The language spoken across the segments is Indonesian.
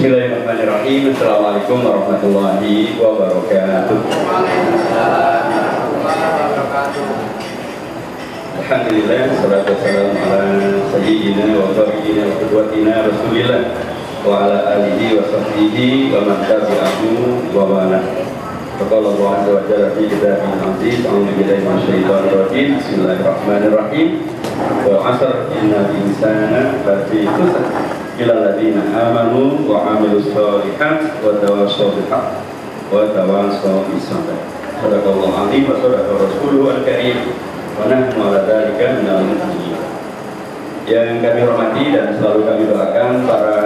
Bismillahirrahmanirrahim. Assalamualaikum warahmatullahi wabarakatuh. Alhamdulillah, salatu wassalamu ala sayyidina wa sayyidina wa qudwatina Rasulillah wa ala alihi wa sahbihi wa man tabi'ahu wa wala. Qala Allah azza wa jalla fi kitabihil aziz, a'udzu billahi minasyaitonir rajim. Bismillahirrahmanirrahim. Wal 'asr innal insana lafi khusr illa alladziina aamanu wa 'amilus shalihaati wa tawassaw bil haqq wa tawassaw bis sabr. Shadaqallahu 'azim wa shadaqa rasuluhul karim. Wa nahnu 'ala dzalika minal mu'minin. Yang kami hormati dan selalu kami doakan para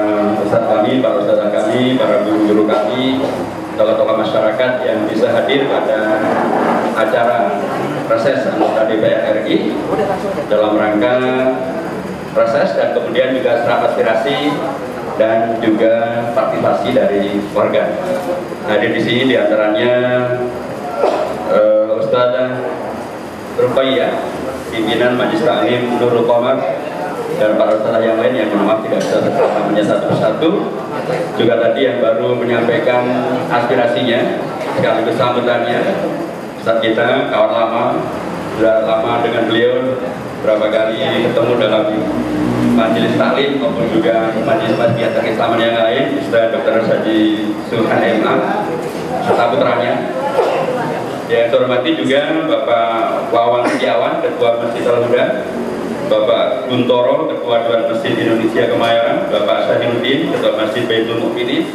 ustadz kami, para ustadzah kami, para guru-guru kami, tokoh-tokoh masyarakat yang bisa hadir pada acara reses anggota DPR RI dalam rangka reses dan kemudian juga serap aspirasi dan juga partisipasi dari warga. Hadir di sini diantaranya Ustadzah Ruqayyah, pimpinan Majelis Ta'lim Nurul Qamar, dan para ustadzah yang lain yang maaf tidak bisa namanya satu persatu. Juga tadi yang baru menyampaikan aspirasinya sekaligus sambutannya, Ustadz kita kawan lama, sudah lama dengan beliau, berapa kali ketemu dalam majelis taklim maupun juga majelis keislaman yang lain. Ustadz Dr. Haji Sulhan MA serta putranya. Yang saya hormati juga Bapak Wawan Setiawan, Ketua Masjid Al-Huda, Bapak Guntoro, Ketua Dewan Masjid Indonesia Kemayoran, Bapak Syahiruddin, Ketua Masjid Baitul Mukminin,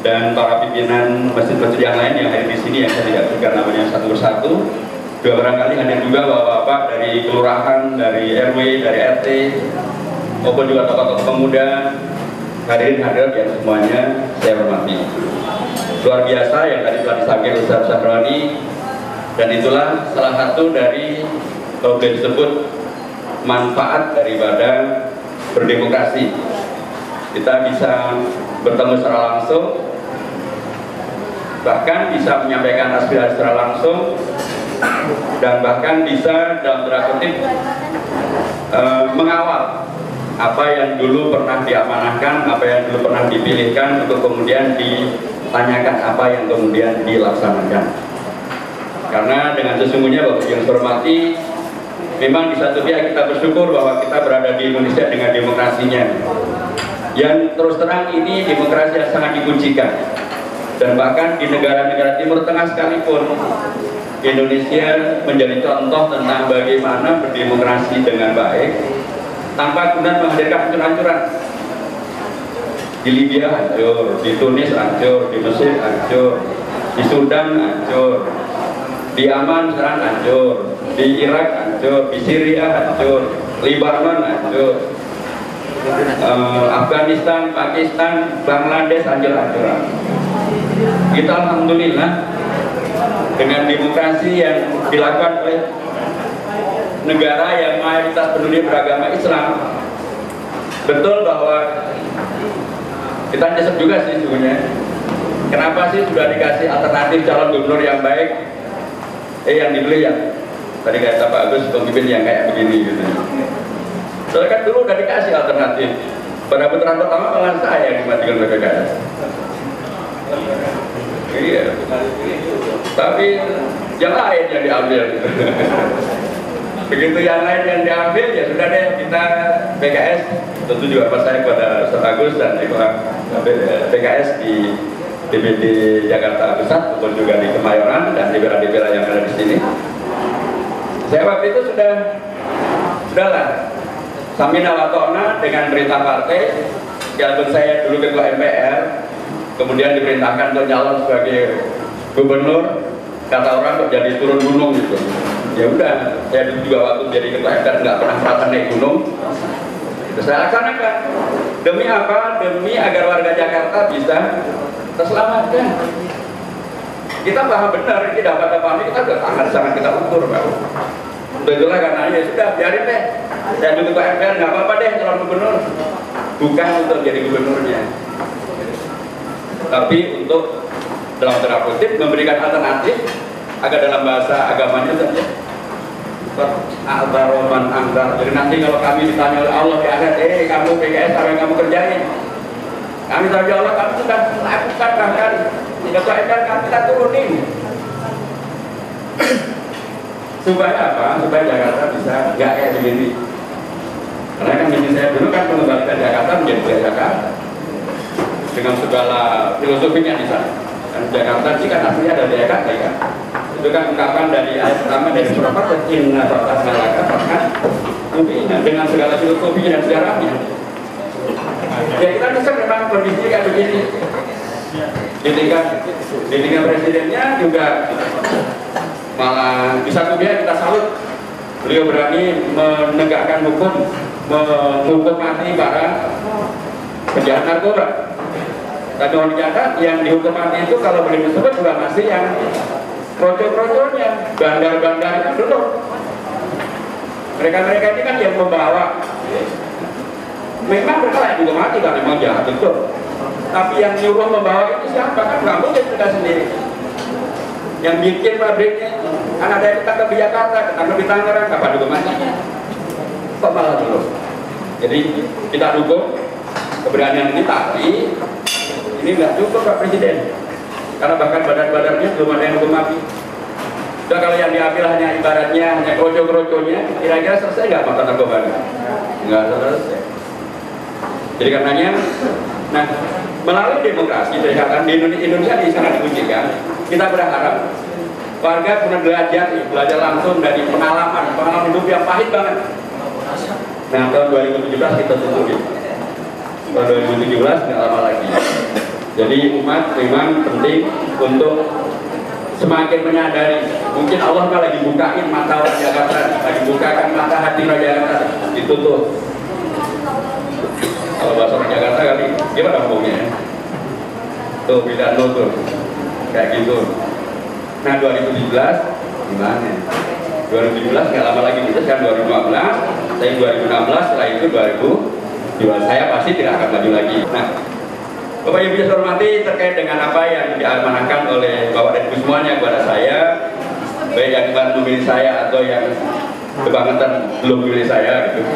dan para pimpinan masjid-masjid yang lain yang hadir di sini yang saya tidak sebutkan namanya satu persatu. Juga barangkali hadir juga bapak-bapak dari kelurahan, dari RW, dari RT, maupun juga tokoh-tokoh pemuda. Hadirin hadirat yang semuanya saya hormati. Luar biasa yang tadi telah disampaikan Ustaz Sahroni, dan itulah salah satu dari kalau boleh disebut manfaat daripada berdemokrasi. Kita bisa bertemu secara langsung, bahkan bisa menyampaikan aspirasi secara langsung, dan bahkan bisa dalam tanda kutip mengawal apa yang dulu pernah diamanahkan, apa yang dulu pernah dipilihkan untuk kemudian ditanyakan apa yang kemudian dilaksanakan. Karena dengan sesungguhnya Bapak yang saya hormati, memang di satu pihak kita bersyukur bahwa kita berada di Indonesia dengan demokrasinya, yang terus terang ini demokrasi yang sangat dikuncikan. Dan bahkan di negara-negara Timur Tengah sekalipun, Indonesia menjadi contoh tentang bagaimana berdemokrasi dengan baik tanpa kemudian menghadirkan hancur-hancuran. Di Libya hancur, di Tunis hancur, di Mesir hancur, di Sudan hancur, di Yaman sekarang hancur, di Irak hancur, di Syria hancur, Lebanon hancur, Afghanistan, Pakistan, Bangladesh hancur-hancuran. Kita alhamdulillah dengan demokrasi yang dilakukan oleh negara yang mayoritas penduduk beragama Islam. Betul bahwa kita nyesek juga sih sebenarnya. Kenapa sih sudah dikasih alternatif calon gubernur yang baik, yang dipilih yang tadi kata Pak Agus pemimpin yang kayak begini gitu. Soalnya kan dulu udah dikasih alternatif. Pada putaran pertama malah saya yang dimajukan oleh PKS. Iya. Tapi yang lain yang diambil. Begitu yang lain yang diambil, ya sudah deh kita PKS. Tentu juga pas saya kepada Ustaz Agus dan PKS di DPD Jakarta Pusat maupun juga di Kemayoran dan DPR-DPR yang ada di sini. Saya waktu itu sudahlah samina wa ta'na dengan perintah partai. Walaupun saya dulu ketua MPR, kemudian diperintahkan untuk nyalon sebagai gubernur, kata orang kok jadi turun gunung gitu. Ya udah, saya dulu juga waktu jadi ketua MPR nggak pernah perasaan naik gunung. Terus saya laksanakan. Demi apa? Demi agar warga Jakarta bisa terselamatkan. Kita paham benar ini dapat apa ini, kita sudah sangat kita ukur, Pak. Itulah karena ya sudah biarin deh. Saya dulu ketua MPR nggak apa-apa deh calon gubernur. Bukan untuk jadi gubernurnya, tapi untuk dalam tanda kutip memberikan alternatif agar dalam bahasa agamanya saja Al-Baroman Anggar. Jadi nanti kalau kami ditanya oleh Allah di akhirat, kamu PKS apa yang kamu kerjain? Kami tahu Allah, kami sudah melakukan bahkan ketua MPR kami kita turunin. Supaya apa? Supaya Jakarta bisa nggak kayak begini. Karena kan misi saya dulu kan mengembalikan Jakarta menjadi budaya Jakarta dengan segala filosofinya di sana. Dan Jakarta sih kan aslinya dari Jakarta ya. Itu kan ungkapan dari ayat pertama dari surah Fatah, Inna Fatahna laka fathan mubina, dengan segala filosofinya dan sejarahnya. Ya kita bisa memang kondisi kayak begini. Di tingkat presidennya juga malah bisa kemudian kita salut. Beliau berani menegakkan hukum, menghukum mati para penjahat narkoba. Tapi orang dicatat yang dihukum mati itu kalau boleh disebut juga masih yang kroco-kroconya, bandar-bandar itu dulu. Mereka-mereka ini kan yang membawa. Memang mereka layak juga mati kan, memang jahat betul. Tapi yang nyuruh membawa itu siapa? Kan nggak mungkin kita sendiri. Yang bikin pabriknya kan ada yang ketangkep di Jakarta, ketangkep di Tangerang, kapan juga mati. Kok malah dulu? Jadi kita dukung keberanian ini, tapi ini nggak cukup Pak Presiden. Karena bahkan badan-badannya belum ada yang hukum mati. Sudah kalau yang diambil hanya ibaratnya hanya kroco-kroconya, kira-kira selesai nggak mata narkoba? Nggak selesai. Jadi karenanya, nah melalui demokrasi, di Indonesia ini sangat diujikan. Kita berharap warga punya belajar langsung dari pengalaman hidup yang pahit banget. Nah tahun 2017 kita tutup. Tahun 2017 nggak lama lagi. Jadi umat memang penting untuk semakin menyadari. Mungkin Allah kan lagi bukain mata orang Jakarta, lagi bukakan mata hati orang Jakarta, ditutup. Kalau bahasa orang Jakarta kali, gimana ngomongnya? Tuh bila tuh, kayak gitu. Nah 2017 gimana? 2017 nggak lama lagi kita sekarang 2015, saya 2016, setelah itu 2017 saya pasti tidak akan maju lagi. Nah, Bapak Ibu yang saya hormati, terkait dengan apa yang diamanahkan oleh Bapak dan Ibu semuanya kepada saya, baik yang kemarin memilih saya atau yang kebangetan belum memilih saya, gitu.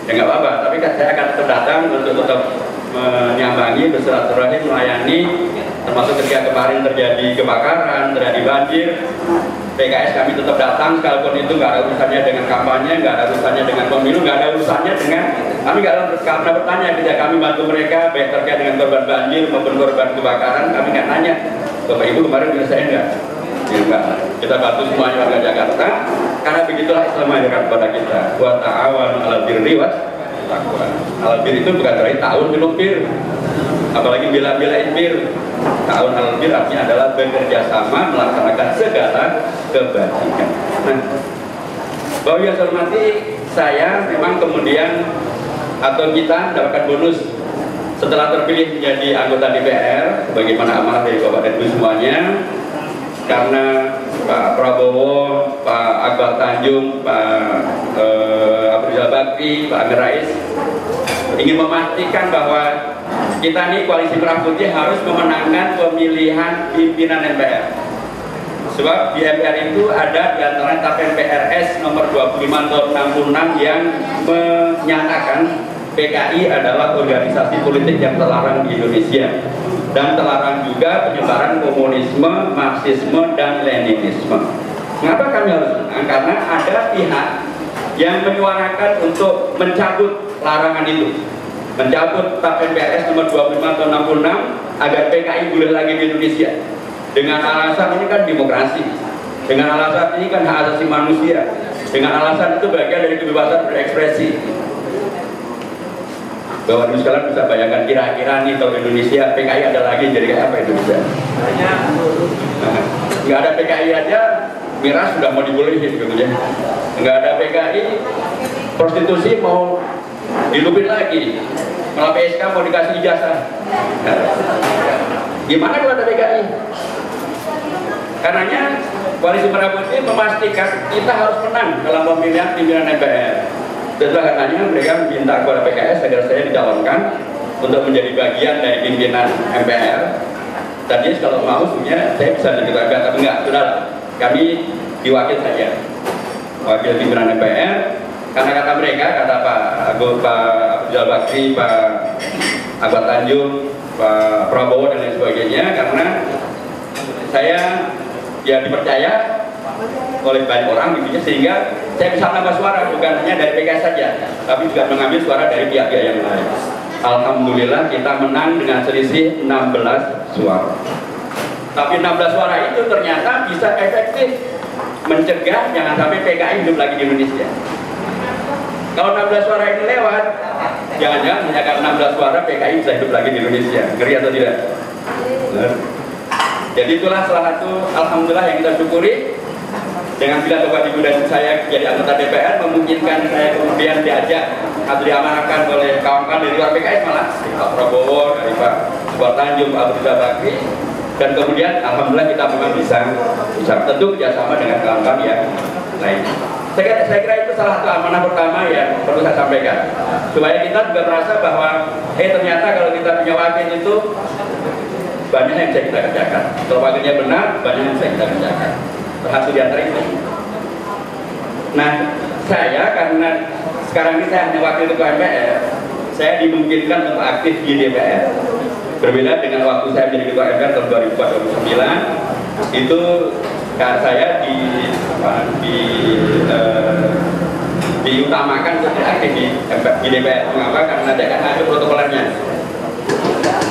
Ya nggak apa-apa, tapi saya akan tetap datang untuk tetap menyambangi, bersilaturahim, melayani, termasuk ketika kemarin terjadi kebakaran, terjadi banjir. PKS kami tetap datang, sekalipun itu nggak ada urusannya dengan kampanye, nggak ada urusannya dengan pemilu, nggak ada urusannya dengan, kami nggak pernah bertanya ketika kami bantu mereka, baik terkait dengan korban banjir maupun korban kebakaran, kami nggak nanya, Bapak Ibu kemarin menyelesaikan nggak? Ya, enggak. Kita bantu semuanya warga Jakarta, karena begitulah Islam mengajarkan kepada kita. Wa ta'awanu 'alal birri wat taqwa. Al bir itu bukan berarti tahun minum bir, apalagi bila-bilain bir. Ta'awun 'alal bir artinya adalah bekerja sama melaksanakan segala kebajikan. Nah, Bapak Ibu yang saya hormati, saya memang kemudian atau kita mendapatkan bonus setelah terpilih menjadi anggota DPR, bagaimana amanah dari Bapak dan Ibu semuanya. Karena Pak Prabowo, Pak Akbar Tanjung, Pak Abdul Bakri, Pak Amir Rais ingin memastikan bahwa kita nih Koalisi Merah Putih harus memenangkan pemilihan pimpinan MPR. Sebab di MPR itu ada di antara TAP MPRS nomor 25 tahun 66 yang menyatakan PKI adalah organisasi politik yang terlarang di Indonesia. Dan terlarang juga penyebaran komunisme, marxisme, dan leninisme. Mengapa kami harus menang? Karena ada pihak yang menyuarakan untuk mencabut larangan itu, mencabut TAP MPRS nomor 25 tahun 66 agar PKI boleh lagi di Indonesia. Dengan alasan ini kan demokrasi, dengan alasan ini kan hak asasi manusia, dengan alasan itu bagian dari kebebasan berekspresi. Bapak Ibu sekalian bisa bayangkan kira-kira nih kalau Indonesia PKI ada lagi jadi kayak apa Indonesia? Nggak ada PKI aja, miras sudah mau dibolehin gitu ya. Nggak ada PKI, prostitusi mau dilupin lagi, malah PSK mau dikasih ijazah. Gimana kalau ada PKI? Karenanya Koalisi Merah Putih memastikan kita harus menang dalam pemilihan pimpinan MPR. Dan katanya mereka minta kepada PKS agar saya dicalonkan untuk menjadi bagian dari pimpinan MPR. Tadinya kalau mau sebenarnya saya bisa digerakkan, tapi enggak, sudah kami diwakil saja, wakil pimpinan MPR. Karena kata mereka, kata Pak Rizal Bakri, Pak Ahmad Tanjung, Pak Prabowo dan lain sebagainya, karena saya ya dipercaya oleh banyak orang gitu, sehingga saya bisa menambah suara bukan hanya dari PKS saja, tapi juga mengambil suara dari pihak-pihak yang lain. Alhamdulillah kita menang dengan selisih 16 suara. Tapi 16 suara itu ternyata bisa efektif mencegah jangan sampai PKI hidup lagi di Indonesia. Kalau 16 suara ini lewat, jangan-jangan hanya karena 16 suara PKI bisa hidup lagi di Indonesia. Ngeri atau tidak? Jadi itulah salah satu alhamdulillah yang kita syukuri. Dengan bila Bapak Ibu dan saya jadi anggota DPR memungkinkan saya kemudian diajak atau diamanahkan oleh kawan-kawan dari luar PKS, malah Pak Prabowo, dari Pak Ahmad Tanjung, Pak Rizal Bakri, dan kemudian alhamdulillah kita memang bisa tentu kerjasama dengan kawan-kawan yang lain. Saya kira itu salah satu amanah pertama yang perlu saya sampaikan, supaya kita juga merasa bahwa ternyata kalau kita punya wakil itu banyak yang bisa kita kerjakan. Kalau wakilnya benar, banyak yang bisa kita kerjakan. Terhasil di antara itu. Nah, saya karena sekarang ini saya hanya wakil ketua MPR, saya dimungkinkan untuk aktif di DPR. Berbeda dengan waktu saya menjadi ketua MPR tahun 2004-2009, itu saya diutamakan untuk aktif di DPR. Mengapa? Karena dia kan ada protokolernya.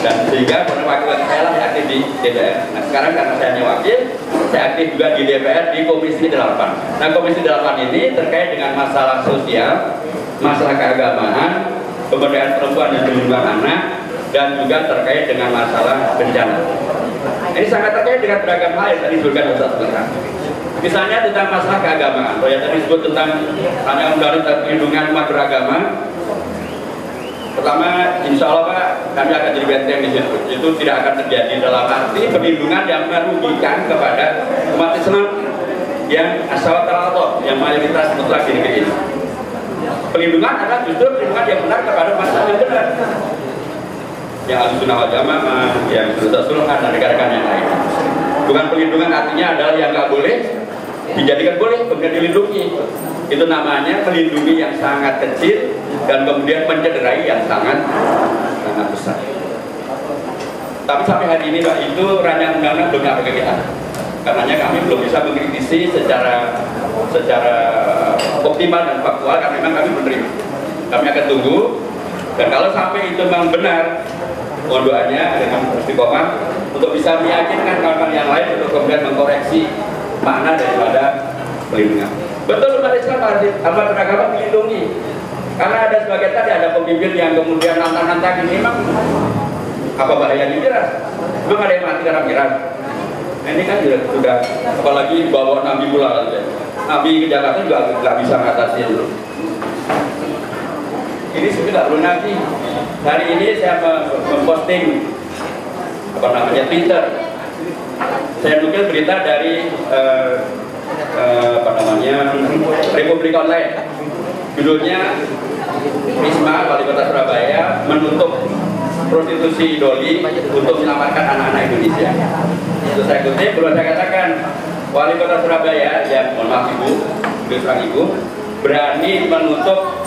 Dan sehingga pada wakil saya lah aktif di DPR. Nah sekarang karena saya hanya wakil, saya aktif juga di DPR di Komisi 8. Nah Komisi 8 ini terkait dengan masalah sosial, masalah keagamaan, pemberdayaan perempuan dan perlindungan anak, dan juga terkait dengan masalah bencana. Ini sangat terkait dengan beragam hal yang tadi disebutkan Ustaz Burhan. Misalnya tentang masalah keagamaan, yang tadi disebut tentang undang-undang perlindungan umat beragama. Pertama, insya Allah Pak, kami akan jadi benteng di situ. Itu tidak akan terjadi dalam arti perlindungan yang merugikan kepada umat Islam yang asal terlalu, yang mayoritas mutlak di negeri ini. Perlindungan adalah justru perlindungan yang benar kepada umat Islam yang benar, yang Ahlussunnah wal Jamaah, yang Sulhan dan rekan-rekan yang lain. Bukan perlindungan artinya adalah yang nggak boleh dijadikan boleh, kemudian dilindungi. Itu namanya melindungi yang sangat kecil dan kemudian mencederai yang sangat besar. Tapi sampai hari ini Pak, itu rancangan undang-undang belum nyampe ke kita. Karenanya kami belum bisa mengkritisi secara optimal dan faktual, karena memang kami menerima. Kami akan tunggu, dan kalau sampai itu memang benar, mohon doanya dengan istiqomah untuk bisa meyakinkan kawan-kawan yang lain untuk kemudian mengkoreksi makna daripada pelindungan. Betul, umat Islam harus beragama dilindungi. Karena ada sebagian tadi ada pemimpin yang kemudian nantang-nantang ini, memang apa bahayanya miras? Memang ada yang mati karena miras. Nah, ini kan sudah apalagi bawa Nabi pula, Nabi ke Jakarta juga nggak bisa mengatasi itu. Ini sudah perlu Nabi. Hari ini saya memposting Twitter. Saya nukil berita dari Republik Online. Judulnya Risma, Wali Kota Surabaya, menutup prostitusi doli untuk menyelamatkan anak-anak Indonesia. Itu saya kutip, perlu saya katakan, Wali Kota Surabaya, yang mohon maaf Ibu, berani menutup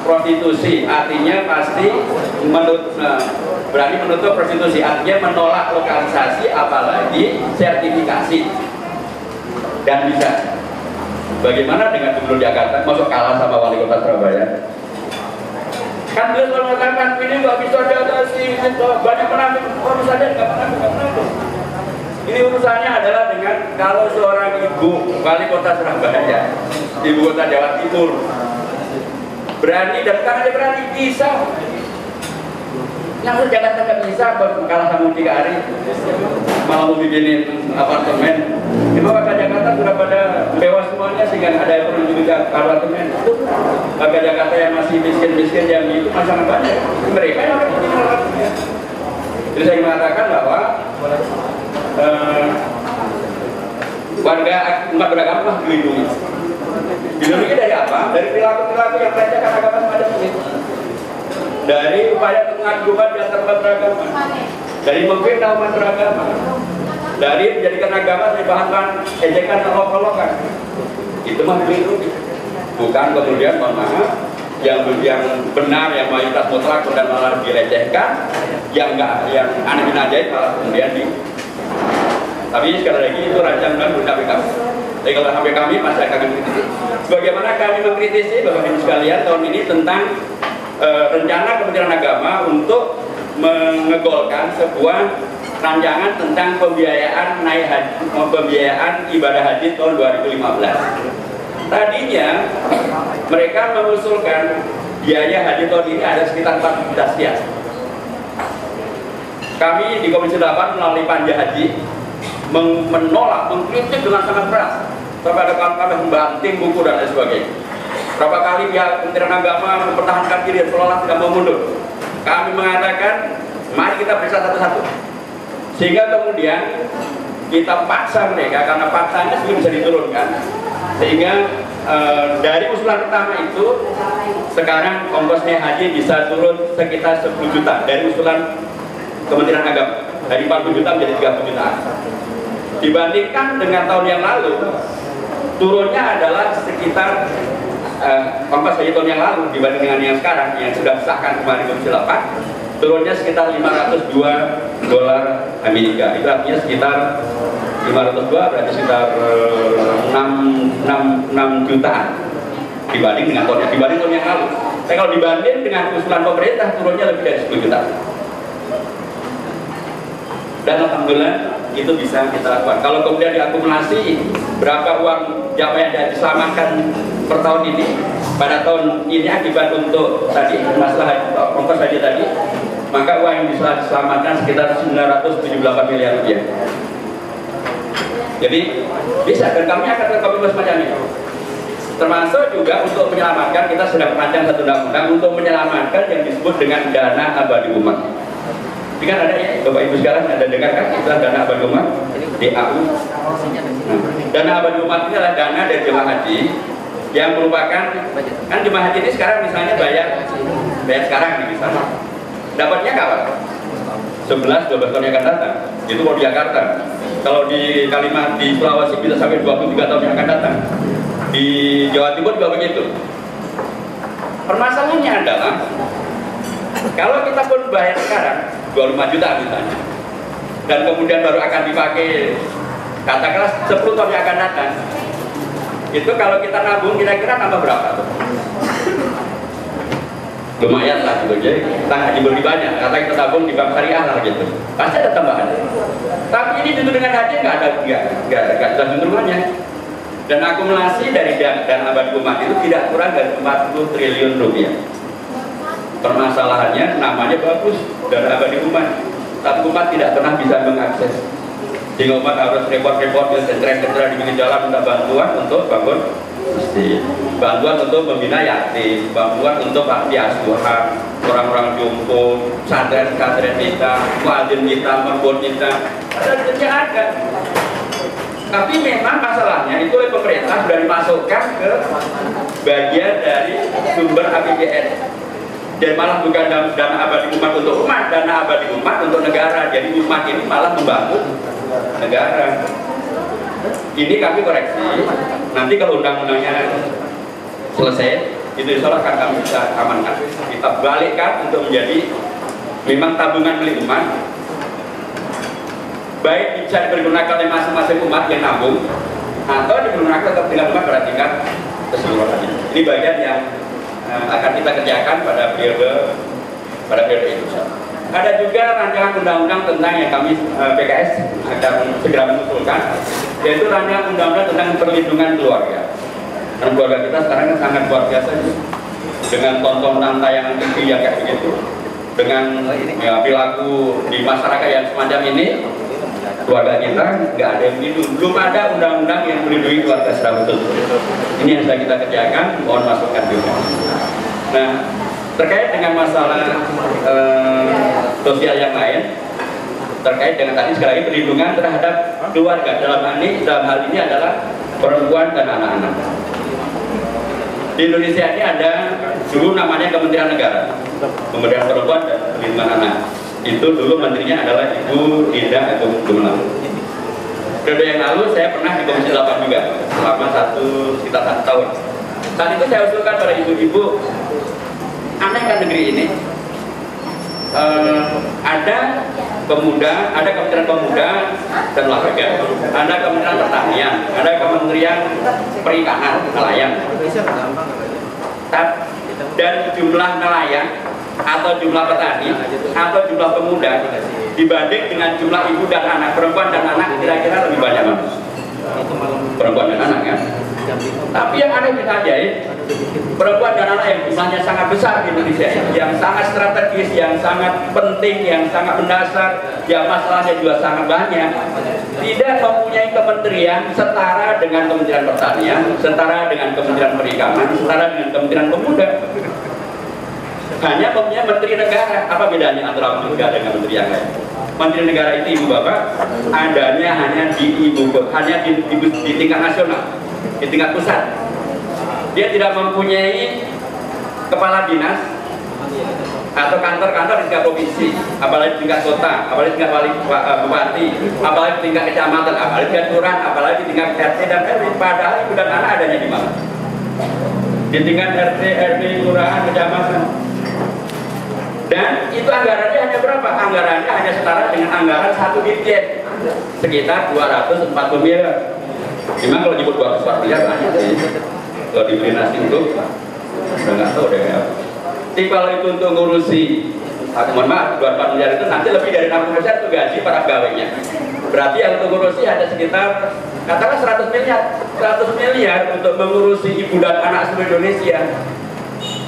prostitusi, artinya pasti berani menutup prostitusi, artinya menolak lokalisasi, apalagi sertifikasi. Dan bisa. Bagaimana dengan Gubernur Jakarta? Masuk kalah sama Wali Kota Surabaya? Kan beliau selalu mengatakan ini nggak bisa diatasi, banyak penanggung, urus saja nggak penanggung. Ini urusannya adalah dengan kalau seorang ibu Wali Kota Surabaya, ibu kota Jawa Timur, berani dan bukan hanya berani, bisa. Yang Jakarta nggak bisa, kalah sama Mucikari, malah mau bikin apartemen. Memang warga Jakarta sudah pada bebas semuanya sehingga ada yang perlu juga apartemen. Warga Jakarta yang masih miskin-miskin yang itu sangat banyak. Mereka yang akan bikin apartemen. Jadi saya mengatakan bahwa warga umat beragama dilindungi. Dilindungi dari apa? Dari perilaku-perilaku yang melecehkan agama semacam ini. Dari upaya pengaduan di antara umat beragama, dari memfitnah umat beragama, dari menjadikan agama sebagai bahan ejekan dan olok-olokan. Itu mah dilindungi. Bukan kemudian mohon maaf yang benar, yang mayoritas mutlak dan malah dilecehkan, yang aneh ajaib malah kemudian tapi sekali lagi itu rancangan belum sampai kami. Tapi kalau sampai kami pasti akan mengkritisi. Bagaimana kami mengkritisi Bapak Ibu sekalian tahun ini tentang rencana Kementerian Agama untuk mengegolkan sebuah rancangan tentang pembiayaan ibadah haji tahun 2015. Tadinya mereka mengusulkan biaya haji tahun ini ada sekitar 4 juta sekian. Kami di Komisi 8 melalui Panja Haji menolak, mengkritik dengan sangat keras. Sampai kami membanting buku dan lain sebagainya. Berapa kali pihak Kementerian Agama mempertahankan diri seolah tidak mau mundur. Kami mengatakan, mari kita periksa satu-satu. Sehingga kemudian kita paksa mereka, karena paksanya sebelum bisa diturunkan. Sehingga dari usulan pertama itu, sekarang ongkos naik haji bisa turun sekitar 10 juta. Dari usulan Kementerian Agama, dari 40 juta menjadi 30 juta. Dibandingkan dengan tahun yang lalu, turunnya adalah sekitar ongkos haji tahun yang lalu dibanding dengan yang sekarang yang sudah disahkan kemarin Komisi 8, turunnya sekitar $502 Amerika. Itu artinya sekitar 502 berarti sekitar 6 jutaan dibanding dengan tahun yang lalu. Tapi kalau dibanding dengan usulan pemerintah, turunnya lebih dari 10 juta. Dan alhamdulillah itu bisa kita lakukan. Kalau kemudian diakumulasi berapa uang jamaah yang diselamatkan per tahun ini, pada tahun ini akibat untuk tadi masalah ongkos haji tadi, maka uang yang bisa diselamatkan sekitar 978 miliar rupiah. Jadi bisa, dan kami akan berkomitmen semacam itu. Termasuk juga untuk menyelamatkan, kita sedang merancang satu undang-undang untuk menyelamatkan yang disebut dengan dana abadi umat. Ini kan ada ya, Bapak Ibu sekarang ada dengar kan, itu dana abadi umat, DAU. Dana abadi umat ini adalah dana dari jemaah haji yang merupakan, kan jemaah haji ini sekarang misalnya bayar sekarang nih misalnya, dapatnya kapan? 11-12 tahun yang akan datang. Itu kalau di Jakarta. Kalau di Kalimantan, di Sulawesi bisa sampai 23 tahun yang akan datang. Di Jawa Timur juga begitu. Permasalahannya adalah kalau kita pun bayar sekarang 25 juta misalnya, dan kemudian baru akan dipakai katakanlah 10 tahun yang akan datang, itu kalau kita nabung kira-kira nambah berapa tuh? Lumayan lah gitu, jadi kita haji lebih banyak, kata kita tabung di bank syariah lah gitu, pasti ada tambahan. Tapi ini tentu dengan haji nggak ada cenderungannya. Dan akumulasi dari dana abadi umat itu tidak kurang dari 40 triliun rupiah. Permasalahannya namanya bagus, dana abadi umat, tapi umat tidak pernah bisa mengakses. Sehingga umat harus repot-repot ke sentra-sentra di pinggir jalan minta bantuan untuk bangun masjid, bantuan untuk membina yatim, bantuan untuk panti asuhan, orang-orang jompo, pesantren-pesantren kita, muadzin kita, merkon kita, ada. Tapi memang masalahnya itu oleh pemerintah sudah dimasukkan ke bagian dari sumber APBN. Dan malah bukan dana abadi umat untuk umat, dana abadi umat untuk negara. Jadi umat ini malah membangun negara. Ini kami koreksi. Nanti kalau undang-undangnya selesai, itu insya Allah akan kami bisa amankan. Kita balikkan untuk menjadi memang tabungan milik umat. Baik bisa dipergunakan oleh masing-masing umat yang nabung, atau digunakan untuk tingkat umat pada tingkat keseluruhan. Ini bagian yang akan kita kerjakan pada periode itu. Ada juga rancangan undang-undang tentang yang kami PKS akan segera mengusulkan, yaitu rancangan undang-undang tentang perlindungan keluarga. Dan keluarga kita sekarang kan sangat luar biasa dengan tontonan tayangan TV yang kayak begitu, dengan perilaku di masyarakat yang semacam ini. Keluarga kita nggak ada yang melindungi, belum ada undang-undang yang melindungi keluarga secara betul. Ini yang sedang kita kerjakan, mohon masukan juga. Nah, terkait dengan masalah sosial yang lain, terkait dengan tadi sekali lagi perlindungan terhadap keluarga dalam hal ini adalah perempuan dan anak-anak. Di Indonesia ini ada dulu namanya Kementerian Negara, Kementerian Perempuan dan Perlindungan Anak. Itu dulu menterinya adalah Ibu Ida Agung Gumelar. Periode yang lalu saya pernah di Komisi 8 juga selama sekitar 1 tahun. Saat itu saya usulkan pada ibu-ibu aneh kan negeri ini. Ada pemuda, ada Kementerian Pemuda dan Olahraga, ada Kementerian Pertanian, ada Kementerian Perikanan, nelayan. Dan jumlah nelayan atau jumlah petani atau jumlah pemuda dibanding dengan jumlah ibu dan anak, perempuan dan anak, kira-kira lebih banyak mana? Perempuan dan anak kan? Tapi yang aneh kita ajaib, perempuan dan anak yang jumlahnya sangat besar di Indonesia, yang sangat strategis, yang sangat penting, yang sangat mendasar, yang masalahnya juga sangat banyak, tidak mempunyai kementerian setara dengan Kementerian Pertanian, setara dengan Kementerian Perikanan, setara dengan Kementerian Pemuda. Hanya mempunyai menteri negara. Apa bedanya antara menteri negara dengan menteri yang lain? Menteri negara itu ibu bapak adanya hanya di tingkat nasional, di tingkat pusat. Dia tidak mempunyai kepala dinas atau kantor-kantor di tingkat provinsi, apalagi di tingkat kota, apalagi di tingkat bupati, apalagi di tingkat kecamatan, apalagi di tingkat kelurahan, apalagi di tingkat RT dan RW. Padahal ibu dan anak adanya di mana? Di tingkat RT, RW, kelurahan, kecamatan. Dan itu anggarannya hanya berapa? Anggarannya hanya setara dengan anggaran satu dirjen, sekitar 240 miliar. Memang kalau nyebut 240 miliar banyak sih. Kalau dibeli nasi untuk, udah nggak tahu deh ya. Tapi kalau itu untuk ngurusi, mohon maaf, 240 miliar itu nanti lebih dari 60% itu gaji para pegawainya. Berarti yang untuk ngurusi ada sekitar, katakan 100 miliar. 100 miliar untuk mengurusi ibu dan anak seluruh Indonesia.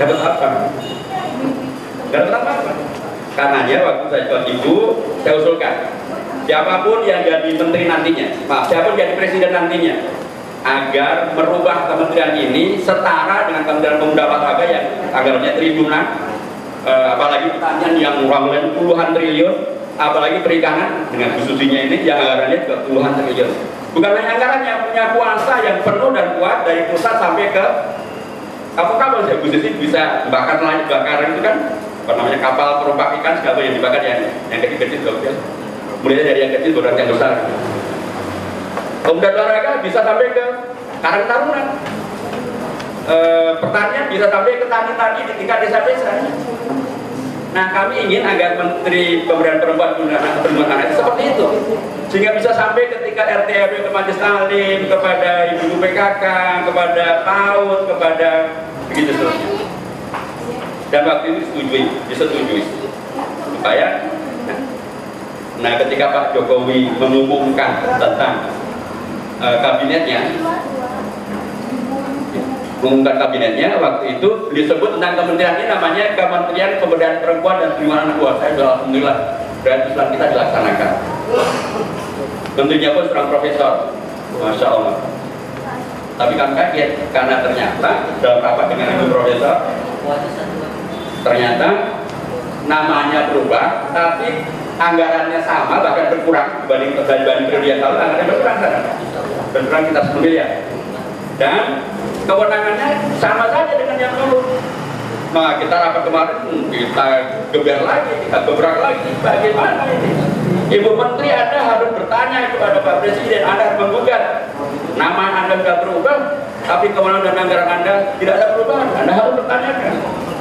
Dapat apa? Dapat apa? Karenanya waktu saya buat ibu, saya usulkan siapapun yang jadi menteri nantinya, siapapun jadi presiden nantinya, agar merubah kementerian ini setara dengan Kementerian Pemuda Olahraga yang anggarannya triliunan, apalagi pertanian yang rangkaian puluhan triliun, apalagi perikanan dengan Bu Susinya ini yang anggarannya juga puluhan triliun. Bukan hanya anggarannya, punya kuasa yang penuh dan kuat dari pusat sampai ke kapal-kapal. Bu Susi bisa bakar itu kan, apa namanya, kapal perompak ikan segala yang dibakar, yang kecil-kecil juga. Mulai dari yang kecil ke yang besar. Pemuda olahraga bisa sampai ke Karang Taruna. Pertanian bisa sampai ke tani-tani di tingkat desa-desa. Nah, kami ingin agar Menteri Pemberdayaan Perempuan dan Perlindungan Anak seperti itu, sehingga bisa sampai ke tingkat RT RW, ke Majelis Taklim, kepada ibu PKK, kepada PAUD, kepada begitu seterusnya. Dan waktu itu disetujui supaya nah ketika Pak Jokowi mengumumkan tentang kabinetnya, waktu itu disebut tentang kementerian ini namanya Kementerian Pemberdayaan Perempuan dan Perlindungan Anak. Saya sudah alhamdulillah dan Islam kita dilaksanakan. Menterinya pun seorang profesor, masya Allah. Tapi kami kaget karena ternyata dalam rapat dengan ibu profesor, ternyata namanya berubah, tapi anggarannya sama, bahkan berkurang dibanding periode yang lalu. Anggarannya berkurang kita 10 miliar, dan kewenangannya sama saja dengan yang dulu. Nah, kita rapat kemarin, kita geber lagi, kita gebrak lagi. Bagaimana ini? Ibu Menteri, Anda harus bertanya kepada Pak Presiden, Anda harus menggugat. Nama Anda sudah berubah, tapi kewenangan dan anggaran Anda tidak ada perubahan. Anda harus bertanyakan.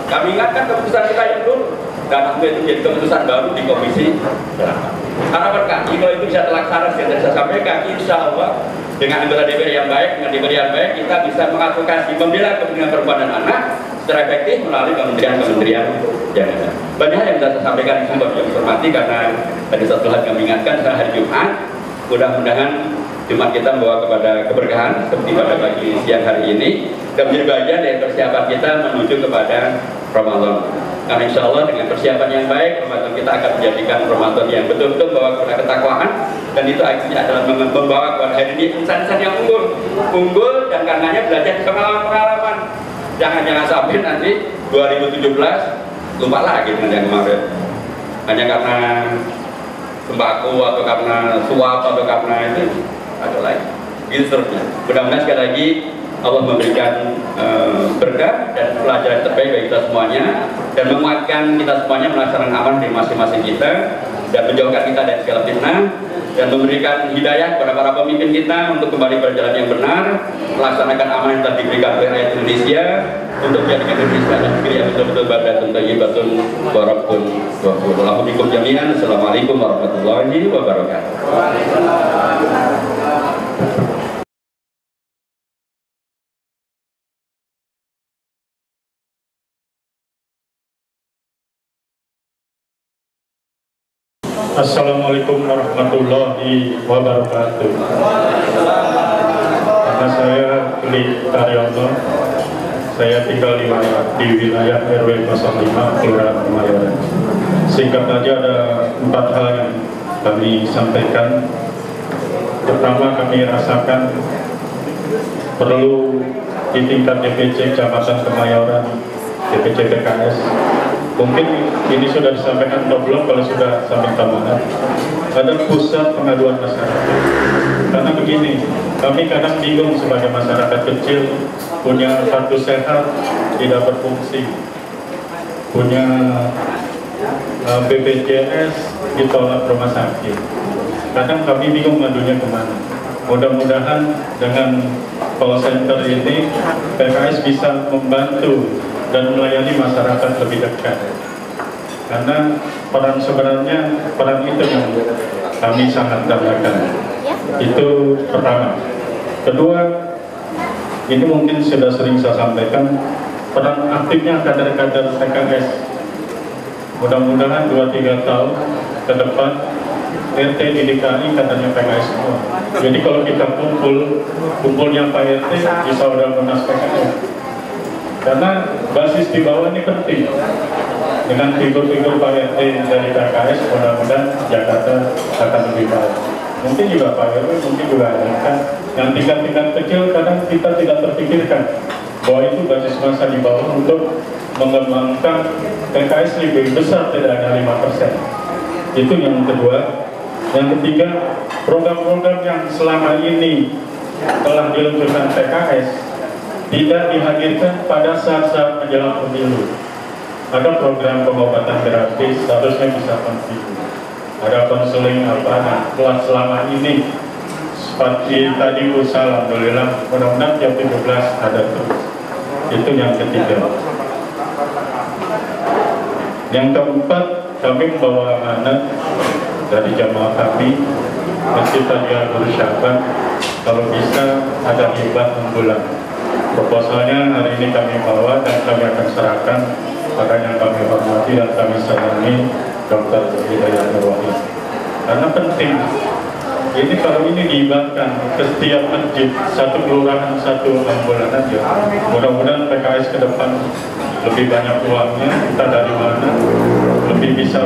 Kami ingatkan keputusan kita yang dulu, dan itu jadi keputusan baru di Komisi 8. Harapan kami kalau itu bisa terlaksana, saya sampaikan, insya Allah dengan anggota DPR yang baik, dengan DPR yang baik, kita bisa mengadvokasi membela kepentingan perempuan dan anak secara efektif melalui kementerian-kementerian yang ada. Banyak yang bisa saya sampaikan di sini, yang hormati, karena tadi satu hal kami ingatkan, sekarang hari Jumat, mudah-mudahan Jumat kita membawa kepada keberkahan seperti pada pagi siang hari ini, dan menjadi bagian dari persiapan kita menuju kepada Ramadan. Karena insya Allah dengan persiapan yang baik, Ramadan kita akan menjadikan Ramadan yang betul-betul membawa kepada ketakwaan, dan itu akhirnya adalah membawa kepada hari ini insan-insan yang unggul, dan karenanya belajar pengalaman-pengalaman. Jangan sampai nanti 2017 lupa lagi dengan yang kemarin, hanya karena sembako atau karena suap atau karena itu ada lagi. Gitu seterusnya. Mudah-mudahan sekali lagi Allah memberikan berkah dan pelajaran terbaik bagi kita semuanya, dan menguatkan kita semuanya melaksanakan amanah di masing-masing kita, dan menjauhkan kita dari segala fitnah, dan memberikan hidayah kepada para pemimpin kita untuk kembali pada jalan yang benar, melaksanakan amanah yang telah diberikan oleh rakyat Indonesia, untuk menjadikan Indonesia negeri yang betul-betul baldatun thayyibatun wa rabbun ghafur. Alhamdulillah jami'an. Assalamualaikum warahmatullahi wabarakatuh. Assalamualaikum warahmatullahi wabarakatuh. Nama saya Kli Taryono. Saya tinggal di wilayah RW 05 Kelurahan Kemayoran. Singkat saja ada 4 hal yang kami sampaikan. Pertama, kami rasakan perlu di tingkat DPC Kecamatan Kemayoran, DPC PKS. Mungkin ini sudah disampaikan atau belum, kalau sudah sampaikan mana. Ada pusat pengaduan masyarakat. Karena begini, kami kadang bingung sebagai masyarakat kecil, punya kartu sehat tidak berfungsi, punya BPJS ditolak rumah sakit. Kadang kami bingung ngadunya kemana. Mudah-mudahan dengan call center ini PKS bisa membantu dan melayani masyarakat lebih dekat. Karena peran sebenarnya, peran itu yang kami sangat dambakan. Itu pertama. Kedua, ini mungkin sudah sering saya sampaikan, peran aktifnya kader-kader PKS. Mudah-mudahan 2-3 tahun ke depan RT di DKI kadernya PKS semua. Jadi kalau kita kumpulnya Pak RT di saudara Munas PKS. Karena basis di bawah ini penting. Dengan figur-figur Pak RT dari PKS, mudah-mudahan Jakarta akan lebih baik. Mungkin juga Pak RW, mungkin juga ada kan. Yang tingkat-tingkat kecil kadang kita tidak terpikirkan bahwa itu basis massa di bawah untuk mengembangkan PKS lebih besar, tidak hanya 5%. Itu yang kedua. Yang ketiga, program-program yang selama ini telah diluncurkan PKS tidak dihadirkan pada saat-saat menjelang pemilu. Ada program pengobatan gratis, seharusnya bisa kontribusi. Ada konseling apa, telah selama ini seperti tadi usaha, alhamdulillah, mudah-mudahan tiap 17 ada terus. Itu yang ketiga. Yang keempat, kami membawa amanat dari jamaah kami, masjid Tadiyah Syaban, kalau bisa ada hibah unggulan. Proposalnya hari ini kami bawa dan kami akan serahkan pada yang kami hormati dan kami sayangi Dr. Hidayat Nurwahid. Karena penting, ini kalau ini dihibahkan ke setiap masjid, satu kelurahan, satu ambulan aja, mudah-mudahan PKS ke depan lebih banyak uangnya, kita dari mana, lebih bisa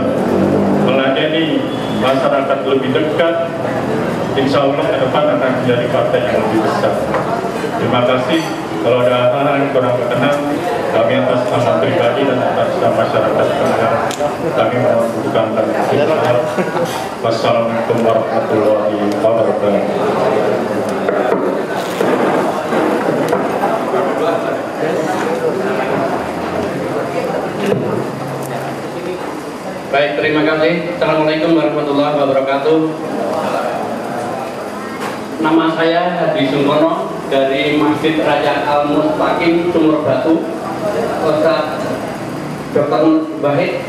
melayani masyarakat lebih dekat. Insya Allah ke depan akan menjadi partai yang lebih besar. Terima kasih. Kalau ada hal-hal yang kurang berkenan, kami atas nama pribadi dan atas nama masyarakat kami membutuhkan kami. Wassalamualaikum warahmatullahi wabarakatuh. Baik, terima kasih. Assalamualaikum warahmatullahi wabarakatuh. Nama saya Hadi Sungkono dari Masjid Raja Al-Mustaqim Sumur Batu. Ustaz Dr. Wahid,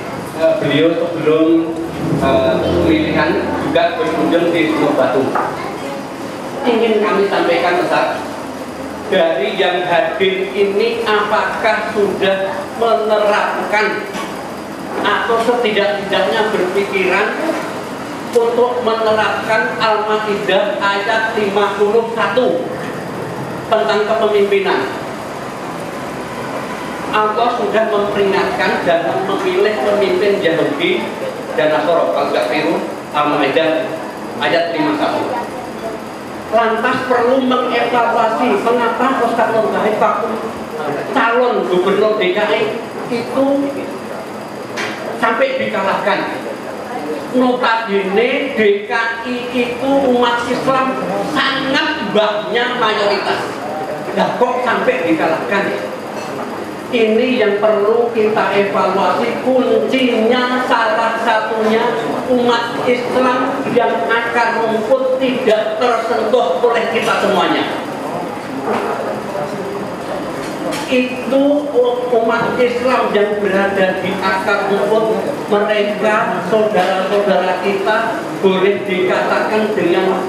beliau sebelum pemilihan juga berkunjung di Sumur Batu. Ingin kami sampaikan, Ustaz, dari yang hadir ini apakah sudah menerapkan atau setidak-tidaknya berpikiran untuk menerapkan Al-Maidah ayat 51 tentang kepemimpinan. Allah sudah memperingatkan dan memilih pemimpin Yahudi dan Nasara, kalau tidak keliru, Al-Maidah ayat 51. Lantas perlu mengevaluasi mengapa Ustaz Nur Wahid calon gubernur DKI itu sampai dikalahkan. Notabene DKI itu umat Islam sangat banyak mayoritas. Nah, kok sampai dikalahkan? Ini yang perlu kita evaluasi. Kuncinya salah satunya umat Islam yang akar rumput tidak tersentuh oleh kita semuanya. itu umat Islam yang berada di akar rumput, mereka saudara-saudara kita boleh dikatakan dengan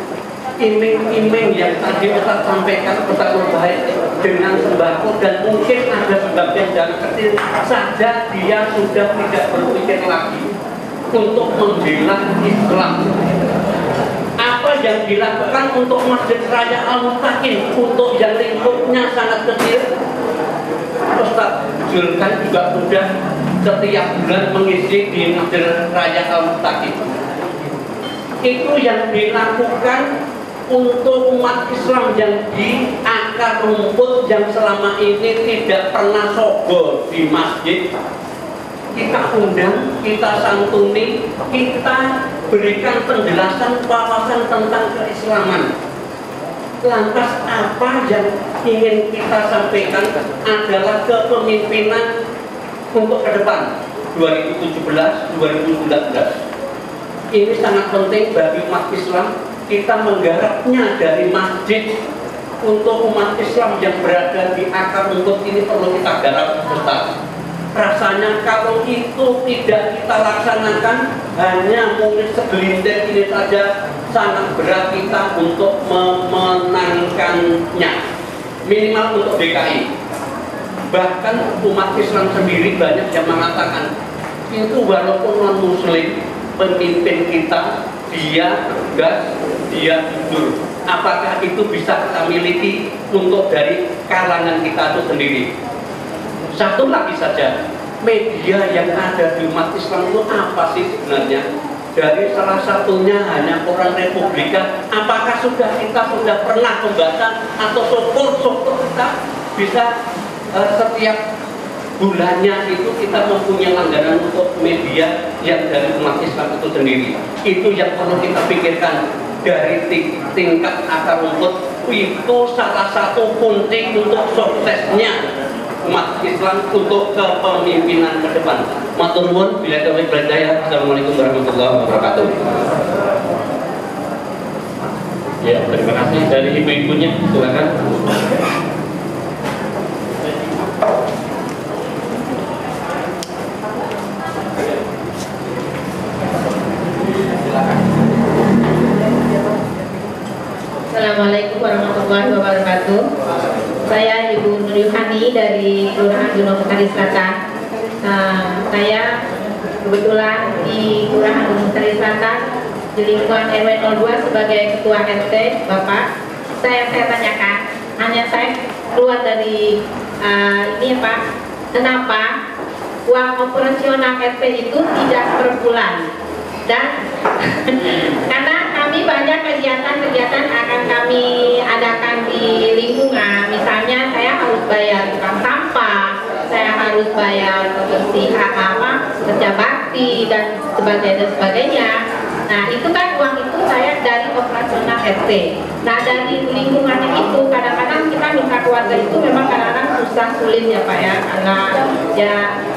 iming-iming yang tadi kita sampaikan betapa baik dengan sembako, dan mungkin ada sebagian dari kecil saja dia sudah tidak berpikir lagi untuk membela Islam. Apa yang dilakukan untuk Masjid Raya Al-Mustaqim untuk yang lingkupnya sangat kecil, Ustaz Julkan juga sudah setiap bulan mengisi di Masjid Raya Al-Mustaqim. Itu yang dilakukan untuk umat Islam yang di akar rumput, yang selama ini tidak pernah sogo di masjid. Kita undang, kita santuni, kita berikan penjelasan wawasan tentang keislaman. Lantas apa yang ingin kita sampaikan adalah kepemimpinan untuk ke depan 2017-2019. Ini sangat penting bagi umat Islam. Kita menggarapnya dari masjid untuk umat Islam yang berada di akar rumput ini perlu kita garap besar. Rasanya kalau itu tidak kita laksanakan, hanya mungkin segelintir ini saja, sangat berat kita untuk memenangkannya. Minimal untuk DKI. Bahkan umat Islam sendiri banyak yang mengatakan itu walaupun non muslim, pemimpin kita dia tegas, dia jujur. Apakah itu bisa kita miliki untuk dari kalangan kita itu sendiri? Satu lagi saja, media yang ada di umat Islam itu apa sih sebenarnya? Dari salah satunya hanya Koran Republika. Apakah kita sudah pernah membaca atau syukur kita bisa setiap bulannya itu kita mempunyai langganan untuk media yang dari umat Islam itu sendiri. Itu yang perlu kita pikirkan. Dari tingkat akar rumput itu salah satu kunci untuk suksesnya umat Islam untuk kepemimpinan ke depan. Matur nuwun, bila taufiq wal hidayah. Assalamualaikum warahmatullahi wabarakatuh. Ya, terima kasih. Dari ibu-ibunya, silakan. Assalamualaikum warahmatullahi wabarakatuh. Saya Ibu Nur Yuhani dari Kelurahan Gunung Sari Selatan. Saya kebetulan di Kelurahan Gunung Sari Selatan di lingkungan RW 02 sebagai Ketua RT. Bapak, saya tanyakan, hanya saya keluar dari ini Pak, kenapa uang operasional RT itu tidak per bulan? Dan karena kami banyak kegiatan-kegiatan akan kami adakan di lingkungan, misalnya saya harus bayar tukang sampah, saya harus bayar pembersih kerja bakti dan sebagainya. Nah itu kan uang itu saya dari operasional RT. Nah dari lingkungannya itu kadang-kadang kita minta keluarga itu memang kadang-kadang susah sulit ya Pak ya, karena ya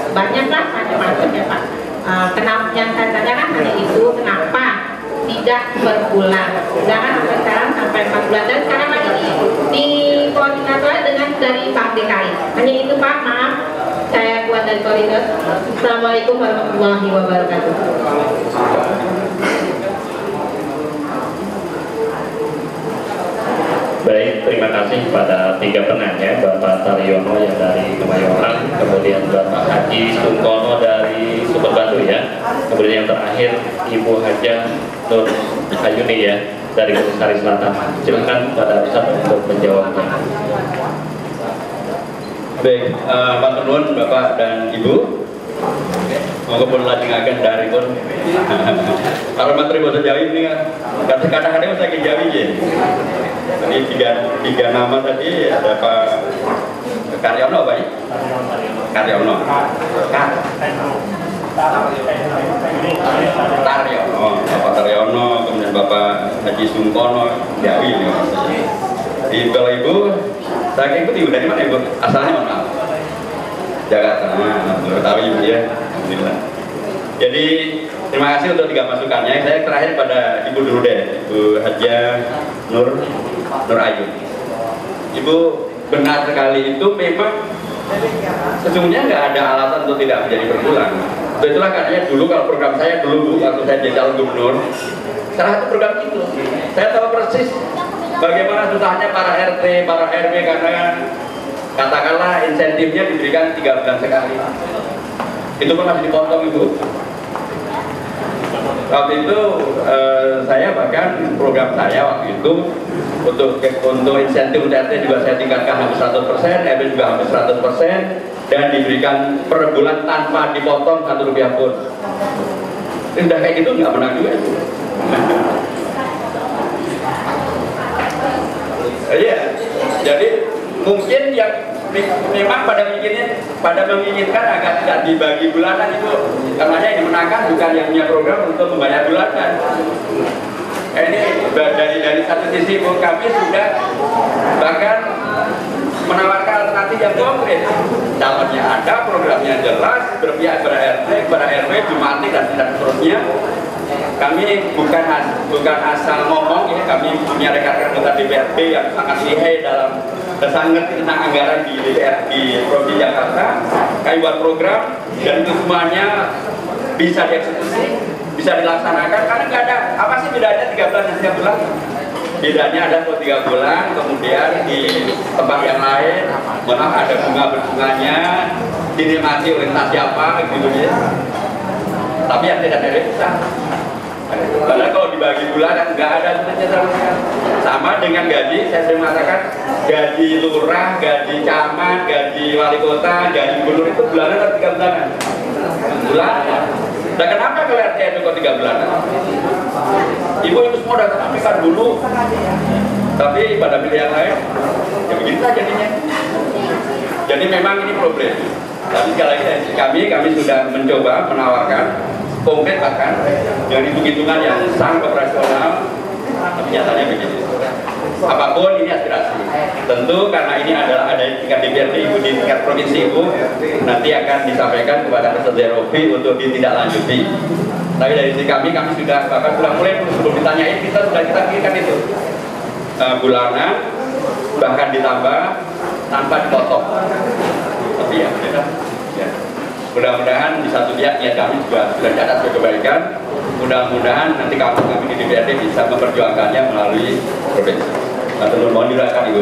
banyaklah macam-macam ya Pak. Kenapa yang saya tanyakan hanya itu, kenapa tidak per bulan? Sedangkan sampai sekarang sampai 4 bulan, dan sekarang lagi di koordinator dengan dari Bank DKI. Hanya itu Pak, maaf saya keluar dari koridor. Assalamualaikum warahmatullahi wabarakatuh. Baik, terima kasih kepada 3 penanya, Bapak Taryono yang dari Kemayoran, kemudian Bapak Haji Sungkono dari Sumber Batu ya, kemudian yang terakhir Ibu Hajah Nur Hayuni ya dari Gunung Sari Selatan. Silakan pada Ustaz untuk menjawabnya. Baik, Pak Tenun, Bapak dan Ibu, monggo pun lajengaken dari pun para materi bahasa Jawa ini kata-kata ada bahasa Jawa ya. Tadi tiga nama tadi ada Pak Karyono Pak ya? Karyono. Taryono, Bapak Taryono, kemudian Bapak Haji Sungkono, Jawi ya. Kalau Ibu, saya ikuti Ibu dari mana Ibu? Asalnya mana? Jakarta, tahu Ibu ya. Alhamdulillah. Jadi terima kasih untuk 3 masukannya. Saya terakhir pada Ibu dulu deh, Ibu Hajah Nur Ayu. Ibu benar sekali itu memang sesungguhnya nggak ada alasan untuk tidak menjadi per bulan. Itulah katanya dulu kalau program saya dulu waktu saya jadi calon gubernur, salah satu program itu saya tahu persis bagaimana susahnya para RT, para RW karena katakanlah insentifnya diberikan 3 bulan sekali. Itu pun masih dipotong Ibu. Waktu itu saya bahkan program saya waktu itu untuk insentif RT juga saya tingkatkan hampir 100%, RW juga hampir 100%, dan diberikan per bulan tanpa dipotong Rp1 pun. Udah kayak gitu nggak menang juga itu. Iya, jadi mungkin yang memang pada menginginkan agar tidak dibagi bulanan itu, karena yang dimenangkan bukan yang punya program untuk membayar bulanan. Ini dari satu sisi kami sudah bahkan menawarkan alternatif yang konkret. Calonnya ada, programnya jelas, berpihak pada RT, pada RW, Jumatik dan seterusnya. Kami bukan asal ngomong ya, kami punya rekan-rekan anggota DPRD yang sangat lihai dalam sangat tentang anggaran di DPR di Provinsi Jakarta. Kami buat program dan itu semuanya bisa dieksekusi, bisa dilaksanakan karena nggak ada apa sih bedanya 3 bulan dan 3 bulan. Bedanya ada 3 bulan, kemudian di tempat yang lain, maaf ada bunga-bunganya, dinikmati oleh entah siapa gitu ya. Tapi yang tidak ada bisa. Padahal kalau dibagi bulanan nggak ada sebenarnya sama dengan gaji. Saya sering mengatakan gaji lurah, gaji camat, gaji wali kota, gaji gubernur itu bulanan atau 3 bulanan? Bulanan. Nah kenapa kalau RT itu kok 3 bulanan? Ibu itu semua udah ketampilkan dulu, tapi pada pilih yang lain, ya begitu saja jadinya. Jadi memang ini problem. Tapi sekali lagi kami sudah mencoba menawarkan konkret bahkan dengan hitung-hitungan yang sangat operasional, tapi nyatanya begitu. Apapun ini aspirasi. Tentu karena ini adalah ada di tingkat DPRD Ibu, di tingkat provinsi Ibu, nanti akan disampaikan kepada Presiden Robi untuk ditindaklanjuti. Tapi dari sisi kami sudah bahkan sudah mulai sebelum ditanyain kita pikirkan itu bulanan bahkan ditambah tanpa dipotong. Tapi ya, mudah-mudahan di satu pihak ya kami juga sudah catat kebaikan. Mudah-mudahan nanti kami di DPRD bisa memperjuangkannya melalui provinsi. Mohon didoakan Ibu.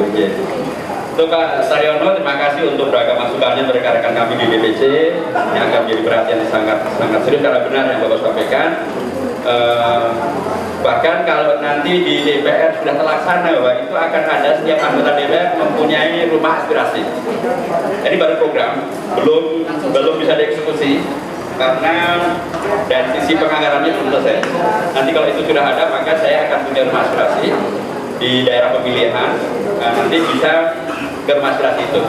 Untuk Pak Saryono, terima kasih untuk beragam masukannya dari rekan-rekan kami di DPC. Ini akan menjadi perhatian yang sangat serius karena benar yang Bapak sampaikan. Bahkan kalau nanti di DPR sudah terlaksana bahwa itu akan ada setiap anggota DPR mempunyai rumah aspirasi. Ini baru program, belum bisa dieksekusi karena dari sisi penganggarannya belum selesai. Nanti kalau itu sudah ada maka saya akan punya rumah aspirasi di daerah pemilihan, nanti bisa ke rumah aspirasi itu.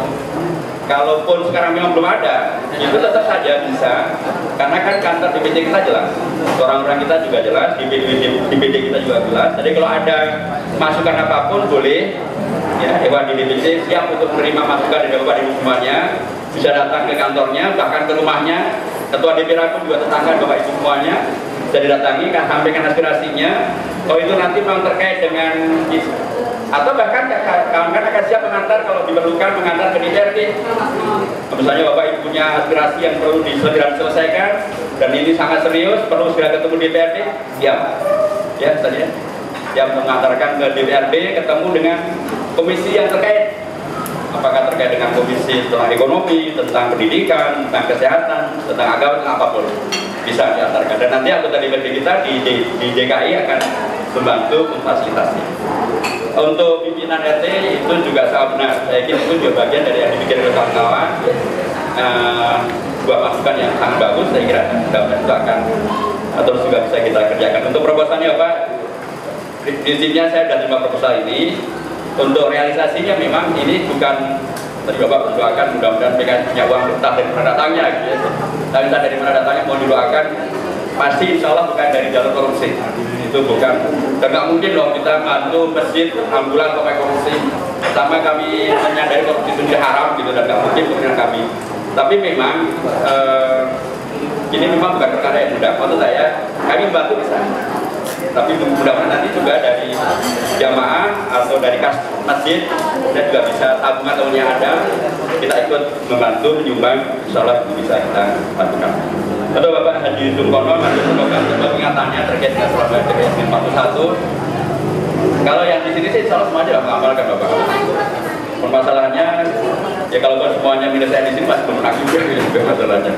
Kalaupun sekarang memang belum ada, itu tetap saja bisa, karena kan kantor DPC kita jelas, orang-orang kita juga jelas, DPD kita juga jelas. Jadi kalau ada masukan apapun boleh, ya Dewan di DPC siap untuk menerima masukan dari Bapak Ibu semuanya, bisa datang ke kantornya, bahkan ke rumahnya. Ketua DPR pun juga tetangga Bapak Ibu semuanya bisa didatangi, kan sampaikan aspirasinya. Kalau itu nanti memang terkait dengan atau bahkan kawan-kawan akan siap mengantar kalau diperlukan mengantar ke DPRD. Misalnya Bapak Ibu punya aspirasi yang perlu diselesaikan dan ini sangat serius, perlu segera ketemu DPRD, siap. Ya, tadi ya. Siap mengantarkan ke DPRD, ketemu dengan komisi yang terkait. Apakah terkait dengan komisi tentang ekonomi, tentang pendidikan, tentang kesehatan, tentang agama, tentang apapun bisa diantarkan. Dan nanti anggota DPRD kita di DKI akan membantu memfasilitasi. Untuk pimpinan RT itu juga sangat benar. Saya kira itu juga bagian dari yang dipikirkan oleh kawan-kawan. Buat masukan yang sangat bagus, saya kira itu akan terus juga bisa kita kerjakan. Untuk proposalnya Pak, prinsipnya saya sudah terima proposal ini. Untuk realisasinya memang ini bukan tadi Bapak mendoakan mudah-mudahan PKS punya uang entah dari mana datangnya gitu ya. Tapi entah dari mana datangnya mau didoakan pasti insya Allah bukan dari jalur korupsi. Itu bukan, dan nggak mungkin dong kita bantu masjid ambulan pakai korupsi. Pertama kami menyadari korupsi itu haram gitu dan nggak mungkin kemudian kami. Tapi memang ini memang bukan perkara yang mudah. Maksud saya kami membantu bisa. Tapi mudah-mudahan nanti juga dari jamaah atau dari kas masjid kita juga bisa tabungan tahun yang ada, kita ikut membantu menyumbang, insya Allah bisa kita lakukan. Atau Bapak Haji Sungkono nanti semoga ingatannya terkait dengan Surabaya TPS 41. Kalau yang di sini sih insya Allah semua tidak mengamalkan Bapak. Permasalahannya ya kalau semuanya minus saya di sini masih belum pernah juga masalahnya.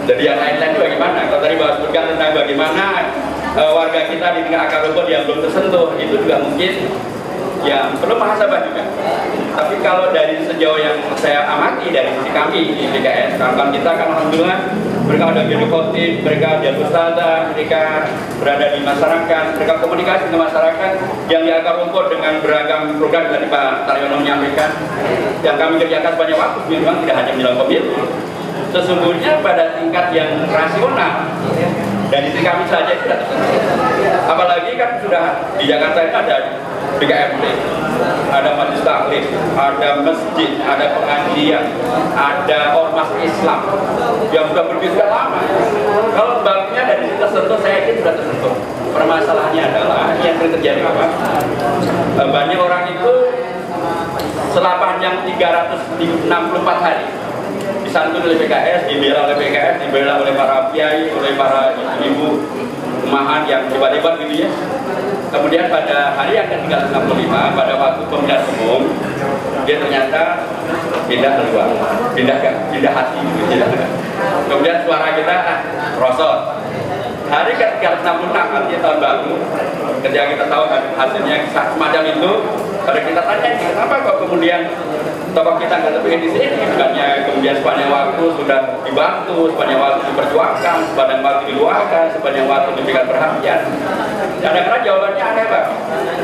Jadi yang lain-lain itu bagaimana? Kalau tadi Bapak sebutkan tentang bagaimana warga kita di tingkat akar rumput yang belum tersentuh, itu juga mungkin yang perlu muhasabah juga. Tapi kalau dari sejauh yang saya amati dari sisi kami di PKS, kawan-kawan kita kan alhamdulillah mereka ada video khotib, mereka ada ustadzah, mereka berada di masyarakat, mereka komunikasi dengan masyarakat yang di akar rumput dengan beragam program tadi Pak Taryono menyampaikan. Yang kami kerjakan sepanjang waktu memang tidak hanya menjelang pemilu. Sesungguhnya pada tingkat yang rasional dari sisi kami saja itu tidak tersentuh. Apalagi kan sudah di Jakarta ini ada BKMP, ada majelis taklim, ada masjid, ada pengajian, ada ormas Islam yang sudah berdiri lama. Kalau babnya dari situ tersentuh, saya yakin sudah tersentuh. Permasalahannya adalah yang sering terjadi apa? Banyak orang itu sepanjang 364 hari disantun oleh PKS, dibela oleh PKS, dibela oleh para kiai, oleh para ibu-ibu rumahan yang hebat-hebat gitu ya. Kemudian pada hari yang ke-365, pada waktu pemilihan umum, dia ternyata pindah keluar, pindah hati gitu, ya. Kemudian suara kita rosot. Hari ke-366 artinya tahun baru, ketika kita tahu hasilnya semacam itu, pada kita tanya kenapa kok kemudian tokoh kita nggak terpilih di sini, bukannya kemudian sepanjang waktu sudah dibantu, sepanjang waktu diperjuangkan, sepanjang waktu diluarkan, sepanjang waktu diberikan perhatian. Kadang-kadang jawabannya aneh Pak.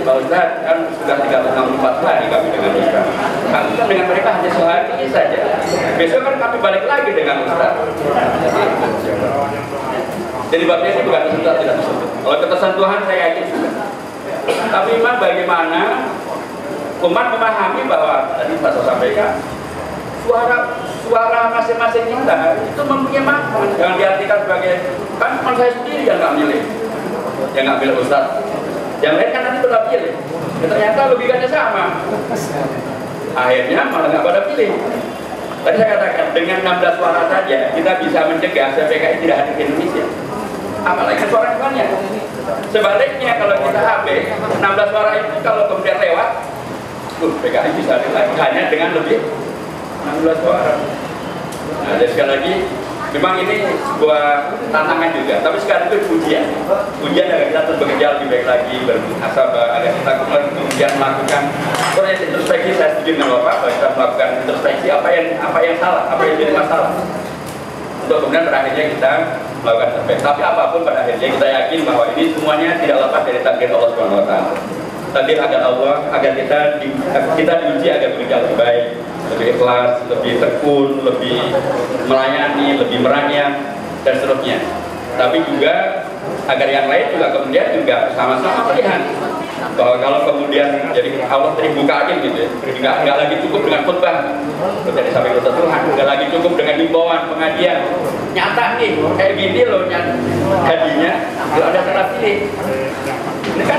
Pak Ustadz kan sudah 364 hari kami dengan Ustadz. Kami kan dengan mereka hanya sehari saja. Besok kan kami balik lagi dengan Ustadz. Jadi babnya ini bukan tersentuh, tidak tersentuh. Kalau ketersentuhan saya yakin sudah. Tapi memang bagaimana umat memahami bahwa tadi Pak Sosa sampaikan suara masing-masing kita itu mempunyai makna. Jangan diartikan sebagai kan cuma saya sendiri yang nggak milih, yang nggak pilih Ustadz. Yang lain kan nanti pada pilih. Ya, ternyata logikanya sama. Akhirnya malah nggak pada pilih. Tadi saya katakan dengan 16 suara saja kita bisa mencegah PKI tidak hadir di Indonesia. Apalagi suara banyak. Sebaliknya kalau kita habis 16 suara itu kalau kemudian lewat, PKI bisa hadir lagi hanya dengan lebih 16 suara. Nah, jadi sekali lagi memang ini sebuah tantangan juga, tapi sekaligus ujian agar kita terus bekerja lebih baik lagi, bermuhasabah, agar kita kemudian melakukan proses introspeksi. Saya setuju dengan Bapak, kita melakukan introspeksi apa yang salah, apa yang jadi masalah, untuk kemudian berakhirnya kita melakukan terbaik. Tapi apapun pada akhirnya kita yakin bahwa ini semuanya tidak lepas dari takdir Allah Subhanahu Wa Taala. Takdir agar Allah, agar kita diuji agar bekerja lebih baik, lebih ikhlas, lebih tekun, lebih melayani, lebih merakyat, dan seterusnya. Tapi juga agar yang lain juga kemudian juga sama-sama melihat bahwa kalau kemudian jadi Allah terbuka aja gitu ya, nggak lagi cukup dengan khutbah seperti disampaikan Ustaz Tuhan, nggak lagi cukup dengan himbauan pengajian, nyata nih kayak gini loh hadinya, kalau ada salah pilih. Ini kan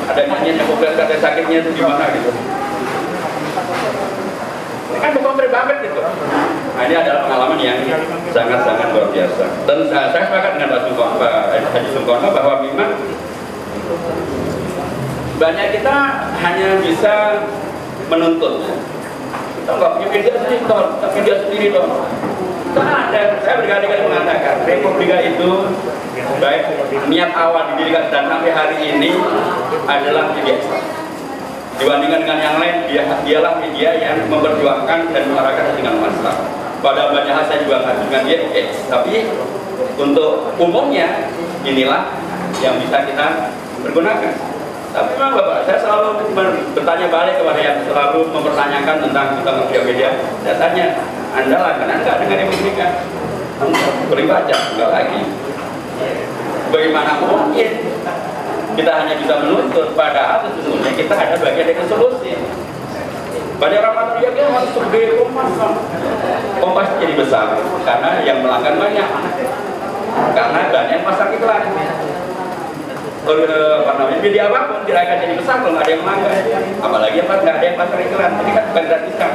ada nyanyian yang populer, kata sakitnya itu gimana gitu. Ini kan bukan berbabat gitu. Nah, ini adalah pengalaman yang sangat-sangat luar biasa. Dan saya sepakat dengan Pak Haji Sungkono bahwa memang banyak kita hanya bisa menuntut. Kita nggak punya media sendiri, tapi media sendiri dong. Saya berkali-kali mengatakan Republika itu baik niat awal didirikan dan sampai hari ini adalah media Islam. Dibandingkan dengan yang lain, dialah media yang memperjuangkan dan menyuarakan dengan masalah. Pada banyak hal saya juga dengan dia, tapi untuk umumnya inilah yang bisa kita pergunakan. Tapi memang Bapak, saya selalu bertanya balik kepada yang selalu mempertanyakan tentang media. Saya tanya, Anda langganan nggak dengan Republika? Boleh baca, enggak lagi. Bagaimana mungkin kita hanya bisa menuntut, padahal sesungguhnya kita ada bagian dari solusi. Banyak orang mengatakan dia harus segede Kompas jadi besar karena yang melanggan banyak, karena banyak pasang iklan. media apapun tidak akan jadi besar kalau nggak ada yang melanggar. Apalagi apa nggak ada yang pasar iklan. Ini kan bukan gratisan.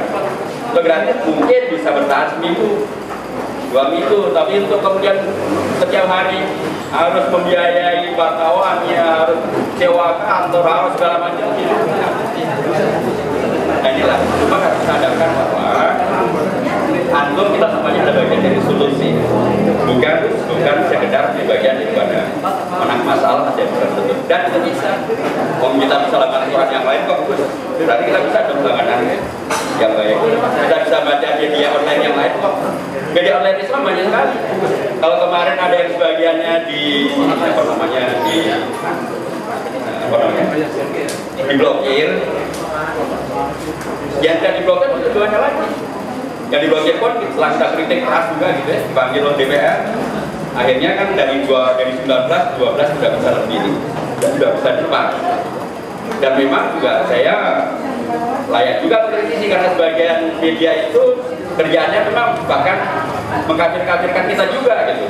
Kalau gratis mungkin bisa bertahan seminggu, 2 minggu, tapi untuk kemudian setiap hari harus membiayai wartawannya, harus sewa kantor, harus segala macam. Nah inilah, cuma harus sadarkan bahwa antum kita semuanya ada bagian dari solusi, bukan sekedar di bagian daripada menang masalah aja tertentu. Dan itu bisa, kalau kita bisa lakukan aturan yang lain kok bagus. Berarti kita bisa melakukan yang baik. Kita bisa baca media online yang lain kok. Media online Islam banyak sekali. Kalau kemarin ada yang sebagiannya diblokir, yang tidak diblokir itu banyak lagi. Yang diblokir pun setelah kita kritik keras juga gitu ya, dipanggil oleh DPR. Akhirnya kan dari 12 sudah bisa lebih, sudah bisa depan. Dan memang juga saya layak juga mengkritisi karena sebagian media itu kerjaannya memang bahkan mengkafir-kafirkan kita juga gitu.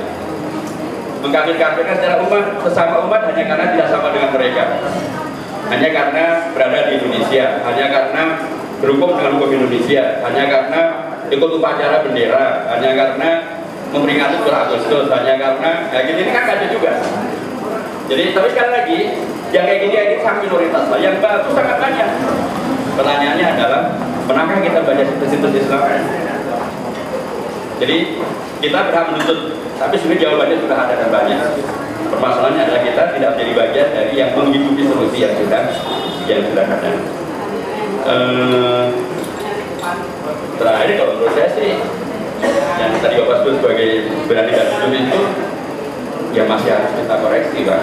Mengkafir-kafirkan secara umat, sesama umat hanya karena tidak sama dengan mereka. Hanya karena berada di Indonesia, hanya karena berhukum dengan hukum Indonesia, hanya karena ikut upacara bendera, hanya karena memperingati 2 Agustus, hanya karena ya gini ini kan ada juga. Jadi tapi sekali lagi yang kayak gini ini sangat minoritas lah, yang bagus sangat banyak. Pertanyaannya adalah pernahkah kita baca situs-situs Islam? Jadi kita berhak menuntut, tapi sebenarnya jawabannya sudah ada dan banyak. Permasalahannya adalah kita tidak menjadi bagian dari yang menghidupi solusi yang sudah ada. Terakhir kalau menurut saya sih yang tadi Bapak sebut sebagai berani dan jujur itu ya masih harus kita koreksi, Pak.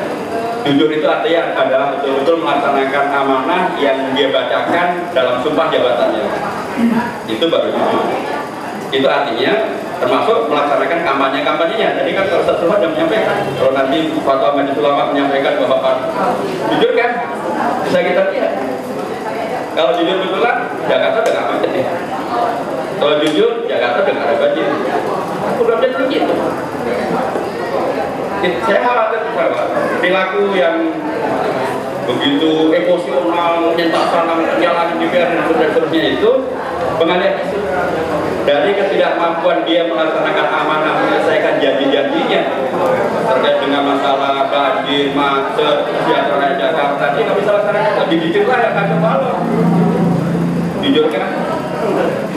Jujur itu artinya adalah betul-betul melaksanakan amanah yang dia bacakan dalam sumpah jabatannya. Itu baru jujur. Itu artinya termasuk melaksanakan kampanye-kampanyenya. Jadi kan kalau Ustaz Sulaiman menyampaikan, kalau nanti Fatwa Majelis Ulama menyampaikan bahwa Pak jujur kan, bisa kita lihat. Kalau jujur betulan, Jakarta udah nggak macet ya. Kalau jujur, Jakarta udah nggak ada banjir. Programnya itu gitu. Saya khawatir bahwa perilaku yang begitu emosional, menyentak sana, menjalankan DPR dan seterusnya itu mengalihkan isu dari ketidakmampuan dia melaksanakan amanah menyelesaikan janji-janjinya terkait dengan masalah banjir, macet, kesejahteraan Jakarta. Dia nggak bisa laksanakan, lebih jujur lah yang kacau balau. Jujur kan?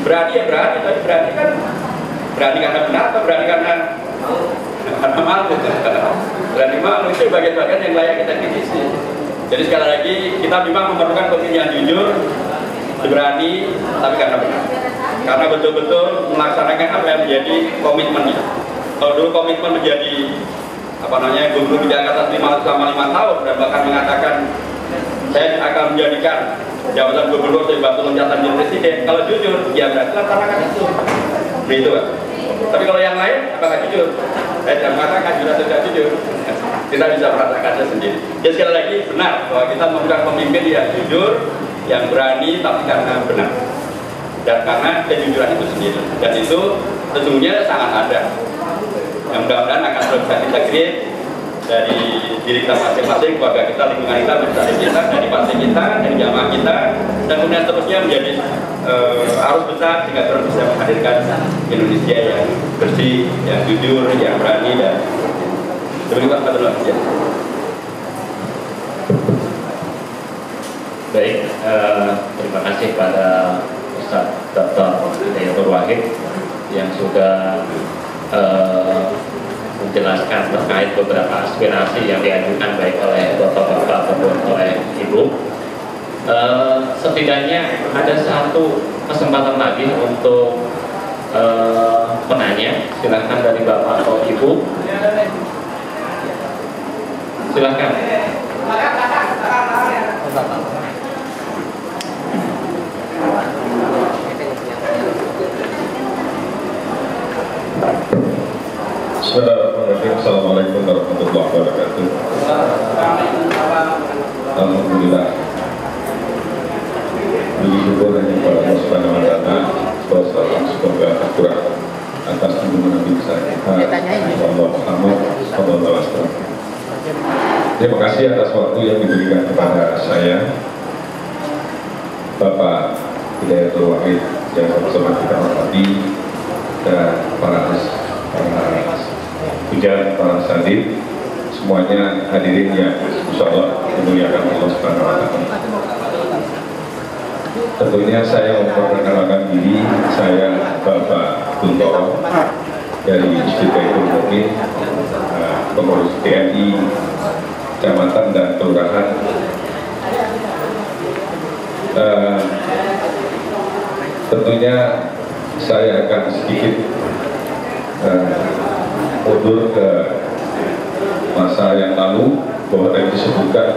Berani ya berani, tapi berani kan berani karena benar atau berani karena malu? Berani malu itu bagian-bagian yang layak kita kritisi. Jadi sekali lagi kita memang memerlukan pemimpin yang jujur, berani, tapi karena benar. Karena betul-betul melaksanakan apa yang menjadi komitmennya. Kalau dulu komitmen menjadi gubernur di Jakarta selama 5 tahun dan bahkan mengatakan saya akan menjadikan jabatan gubernur sebagai batu loncatan jadi presiden. Kalau jujur, ya berarti laksanakan itu. Begitu, Pak. Tapi kalau yang lain, apakah jujur? Saya tidak mengatakan jujur atau tidak jujur. Kita bisa merasakannya sendiri. Jadi sekali lagi benar bahwa kita memerlukan pemimpin yang jujur, yang berani, tapi karena benar. Dan karena kejujuran itu sendiri. Dan itu sesungguhnya sangat ada. Yang mudah-mudahan akan terus bisa kita create dari diri kita masing-masing, keluarga kita, lingkungan kita, masyarakat kita, dari partai kita, dari jamaah kita, dan kemudian terusnya menjadi arus besar sehingga terus bisa menghadirkan Indonesia yang bersih, yang jujur, yang berani dan demikian Pak. Baik, terima kasih pada Ustaz Dr. Nur Wahid yang sudah menjelaskan terkait beberapa aspirasi yang diajukan baik oleh Bapak-Bapak maupun oleh Ibu. Setidaknya ada satu kesempatan lagi untuk penanya. Silahkan dari Bapak atau Ibu. Silahkan. Assalamualaikum warahmatullahi wabarakatuh. Alhamdulillah. Puji syukur hanya kepada Allah Subhanahu wa taala. Semoga Al-Qur'an atas tuntunan Nabi kita Muhammad sallallahu alaihi wasallam. Terima kasih atas waktu yang diberikan kepada saya, Bapak Hidayatul Wahid yang sama-sama kita hormati, dan para hujan, para sadid, semuanya hadirin yang insyaallah dimuliakan Allah Subhanahu wa Ta'ala. Tentunya saya memperkenalkan diri, saya Bapak Kuntoro dari Masjid Baitul Mu'min, pengurus TNI Kecamatan dan Kelurahan. Tentunya saya akan sedikit mundur ke masa yang lalu, bahwa tadi disebutkan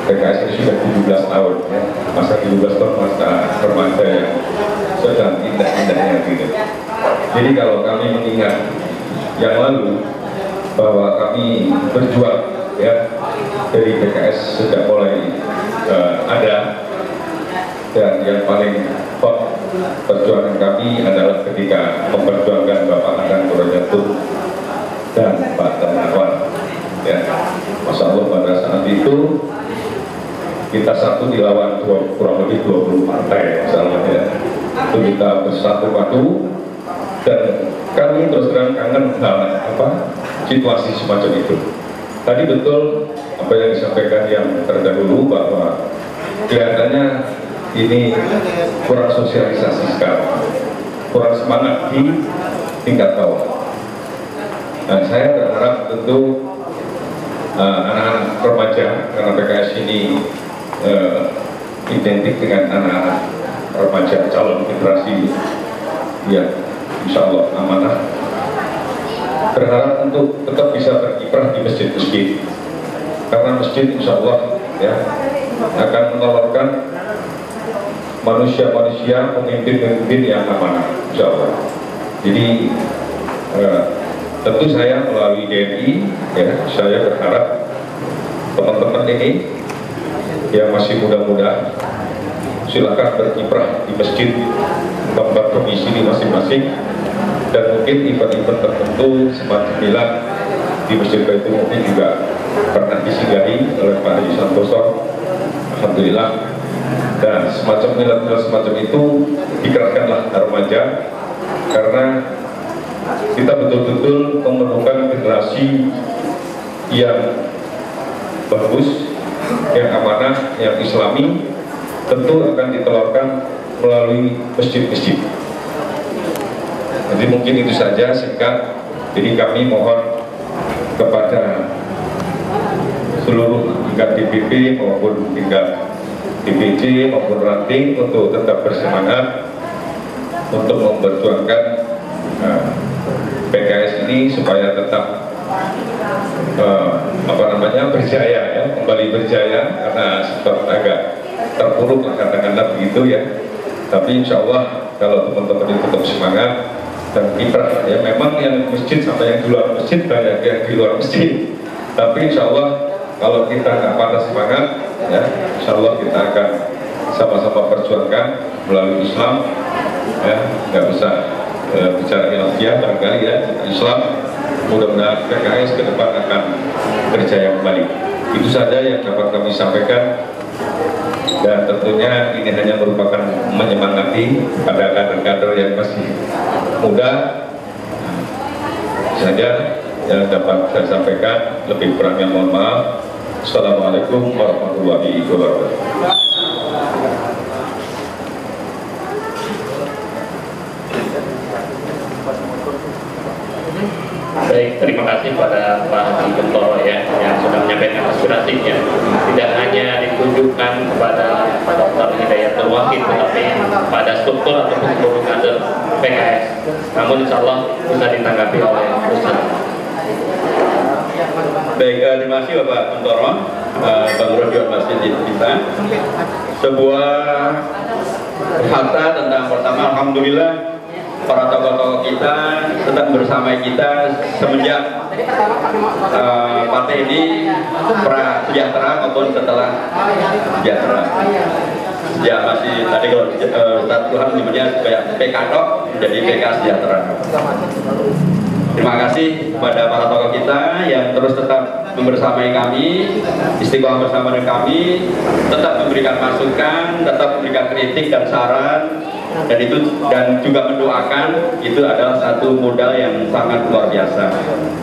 PKS ini sudah 17 tahun, ya. Masa 17 tahun masa remaja yang sedang indah-indahnya gitu. Jadi kalau kami mengingat yang lalu, bahwa kami berjuang, ya, dari PKS sejak mulai ada, dan yang paling top perjuangan kami adalah ketika memperjuangkan Bapak Adnan Purwojatun dan Pak Darmawan, ya. Masya Allah, pada saat itu kita satu dilawan kurang lebih 20 partai, misalnya, ya. Itu kita bersatu padu, dan kami terus terang kangen situasi semacam itu. Tadi betul apa yang disampaikan yang terdahulu, bahwa kelihatannya ini kurang sosialisasi sekali, kurang semangat di tingkat bawah. Nah, saya berharap tentu anak-anak remaja, karena PKS ini identik dengan anak-anak remaja calon generasi yang insya Allah amanah, berharap untuk tetap bisa berkiprah di masjid-masjid, karena masjid insya Allah, ya, akan menelurkan manusia-manusia, pemimpin-pemimpin yang amanah insya Allah. Jadi tentu saya melalui DNI, ya, saya berharap teman-teman ini yang masih muda-muda silakan berkiprah di masjid, tempat komisi di masing-masing, dan mungkin event-event tertentu semacam milad di Masjid Baitul Mu'min juga pernah disinggahi oleh Pak Haji Santoso, alhamdulillah. Dan semacam milad-milad semacam itu digerakkanlah remaja, karena kita betul-betul memerlukan generasi yang bagus, yang amanah, yang islami, tentu akan ditelurkan melalui masjid-masjid. Jadi mungkin itu saja singkat. Jadi kami mohon kepada seluruh tingkat DPP maupun tingkat DPC maupun ranting untuk tetap bersemangat untuk memperjuangkan PKS ini supaya tetap berjaya, ya, kembali berjaya, karena sempat agak terpuruk lah katakanlah begitu, ya. Tapi insya Allah kalau teman-teman itu tetap semangat dan kiprah, ya, memang yang masjid sama yang di luar masjid banyak yang di luar masjid, tapi insya Allah kalau kita nggak patah semangat, ya, insya Allah kita akan sama-sama perjuangkan melalui Islam, ya, nggak usah bicara ilmiah barangkali, ya, Islam. Mudah-mudahan PKS ke depan akan berjaya kembali. Itu saja yang dapat kami sampaikan, dan tentunya ini hanya merupakan menyemangati pada kader-kader yang masih muda saja yang dapat saya sampaikan. Lebih kurangnya mohon maaf. Assalamualaikum warahmatullahi wabarakatuh. Baik, terima kasih pada Pak Haji Kuntoro, ya, yang sudah menyampaikan aspirasinya. Tidak hanya ditunjukkan kepada Dr. Hidayatul Wahid, tetapi pada struktur ataupun seluruh kader PKS. Namun insya Allah bisa ditanggapi oleh Ustaz. Baik, terima kasih Bapak Kuntoro, Bang Rodio Masjid kita. Sebuah fakta tentang pertama, alhamdulillah para tokoh-tokoh kita tetap bersama kita semenjak partai ini pra sejahtera maupun setelah sejahtera. Ya masih tadi kalau Ustaz Tuhan menyebutnya kayak PK menjadi PK sejahtera. Terima kasih kepada para tokoh kita yang terus tetap membersamai kami, istiqomah bersama dengan kami, tetap memberikan masukan, tetap memberikan kritik dan saran, dan juga mendoakan. Itu adalah satu modal yang sangat luar biasa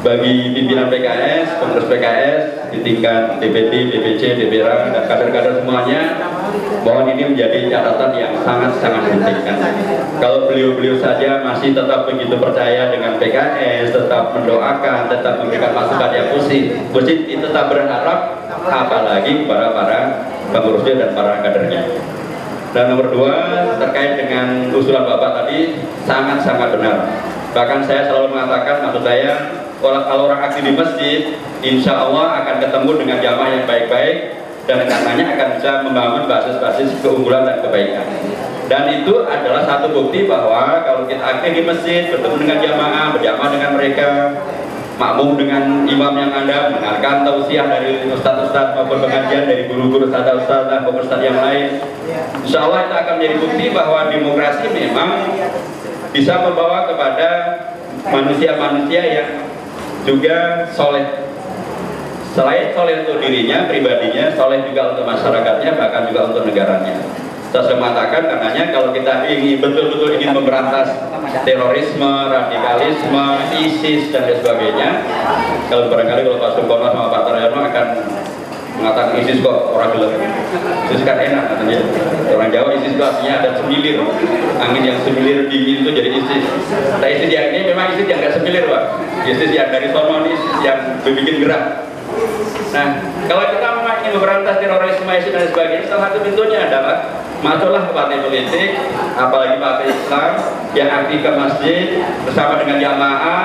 bagi pimpinan PKS, pengurus PKS di tingkat DPD, DPC, DPR dan kader-kader semuanya. Mohon ini menjadi catatan yang sangat-sangat penting. Kalau beliau-beliau saja masih tetap begitu percaya dengan PKS, tetap mendoakan, tetap memberikan masukan yang positif, tetap berharap, apalagi kepada para pengurusnya dan para kadernya. Dan nomor dua, terkait dengan usulan Bapak tadi, sangat-sangat benar. Bahkan saya selalu mengatakan, maksud saya, kalau orang aktif di masjid, insya Allah akan ketemu dengan jamaah yang baik-baik, dan karenanya akan bisa membangun basis-basis keunggulan dan kebaikan. Dan itu adalah satu bukti bahwa kalau kita aktif di masjid, bertemu dengan jamaah, berjamaah dengan mereka, makmum dengan imam yang ada, mendengarkan tausiah dari ustadz-ustadz maupun pengajian dari guru-guru ustadz-ustadz maupun ustadz yang lain, insya Allah itu akan menjadi bukti bahwa demokrasi memang bisa membawa kepada manusia-manusia yang juga soleh. Selain soleh untuk dirinya, pribadinya, soleh juga untuk masyarakatnya, bahkan juga untuk negaranya. Saya mengatakan karenanya kalau kita ingin betul-betul ingin memberantas terorisme, radikalisme, ISIS dan lain sebagainya, kalau barangkali kalau Pak Sukono sama Pak Taryono akan mengatakan ISIS kok orang gelap, ISIS kan enak katanya. Orang Jawa ISIS itu artinya ada semilir, angin yang semilir dingin itu jadi ISIS. Nah ISIS yang ini memang ISIS yang nggak semilir Pak, ISIS yang dari sono, ISIS yang bikin gerak. Nah, kalau kita ingin memberantas terorisme, ISIS dan sebagainya, salah satu pintunya adalah masuklah ke partai politik, apalagi partai Islam yang aktif ke masjid bersama dengan jamaah,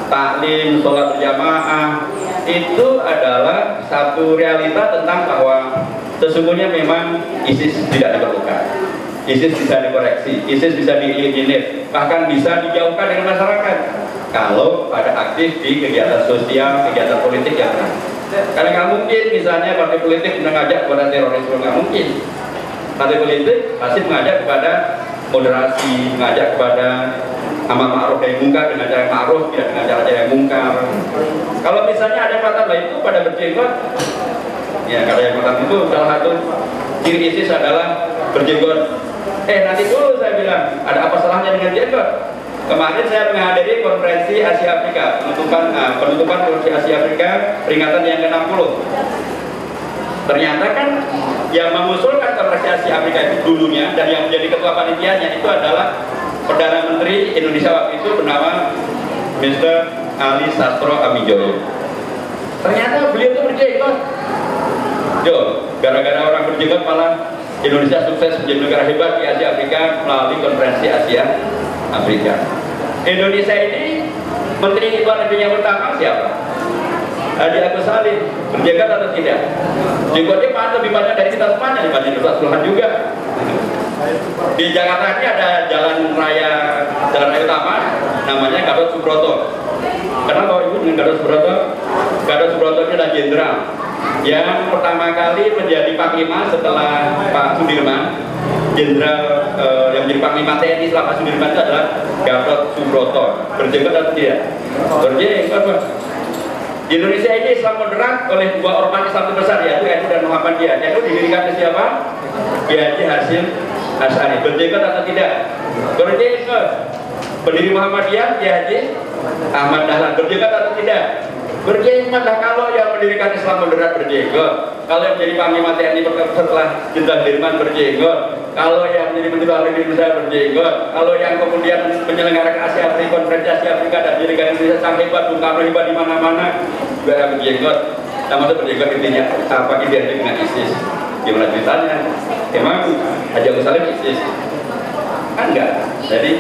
taklim, sholat berjamaah. Itu adalah satu realita tentang bahwa sesungguhnya memang ISIS tidak diperlukan, ISIS bisa dikoreksi, ISIS bisa dieliminir, bahkan bisa dijauhkan dari masyarakat kalau pada aktif di kegiatan sosial, kegiatan politik yang benar. Karena nggak mungkin misalnya partai politik mengajak kepada terorisme, nggak mungkin. Partai politik pasti mengajak kepada moderasi, mengajak kepada amar ma'ruf nahi munkar dengan cara ma'ruf, tidak dengan cara yang munkar. Kalau misalnya ada kata lain itu pada berjenggot, ya kata yang pertama itu salah satu ciri ISIS adalah berjenggot. Nanti dulu saya bilang, ada apa salahnya dengan jenggot? Kemarin saya menghadiri konferensi Asia Afrika, penutupan konferensi Asia Afrika peringatan yang ke-60. Ternyata kan yang mengusulkan konferensi Asia Afrika itu dulunya dan yang menjadi ketua panitianya itu adalah Perdana Menteri Indonesia waktu itu bernama Mr. Ali Sastro Amijoyo. Ternyata beliau itu berjenggot. Gara-gara orang berjenggot malah Indonesia sukses menjadi negara hebat di Asia Afrika melalui konferensi Asia Afrika. Indonesia ini Menteri Luar Negeri yang pertama siapa? Haji Agus Salim. Berjenggot atau tidak? Jenggotnya lebih banyak dari kita semuanya, dibanding Ustaz Sulhan juga. Di Jakarta ini ada jalan raya utama namanya Gatot Subroto. Kenapa Ibu dengan Gatot Subroto? Gatot Subroto ini adalah jenderal yang pertama kali menjadi panglima setelah Pak Sudirman. Jenderal yang menjadi panglima TNI setelah Pak Sudirman itu adalah Gatot Subroto. Berjenggot atau tidak? Berjenggot. Di Indonesia ini Islam moderat oleh dua ormas Islam terbesar, yaitu NU dan Muhammadiyah. NU didirikan oleh siapa? Kiai Hasyim Asy'ari. Berjenggot atau tidak? Berjenggot. Pendiri Muhammadiyah Kiai Haji Ahmad Dahlan. Berjenggot atau tidak? Berjenggot. Lah kalau yang mendirikan Islam moderat berjenggot, kalau yang menjadi panglima TNI setelah Jenderal Sudirman berjenggot, kalau yang menjadi Menteri Luar Negeri Indonesia berjenggot, kalau yang kemudian menyelenggarakan Asia Afrika, konferensi Asia Afrika dan menjadikan Indonesia sang hebat, Bung Karno hebat di mana-mana, juga berjenggot. Nah, maksud berjenggot intinya apa idealnya dengan ISIS? Gimana ceritanya? Emang Haji Agus Salim ISIS? Kan enggak. Jadi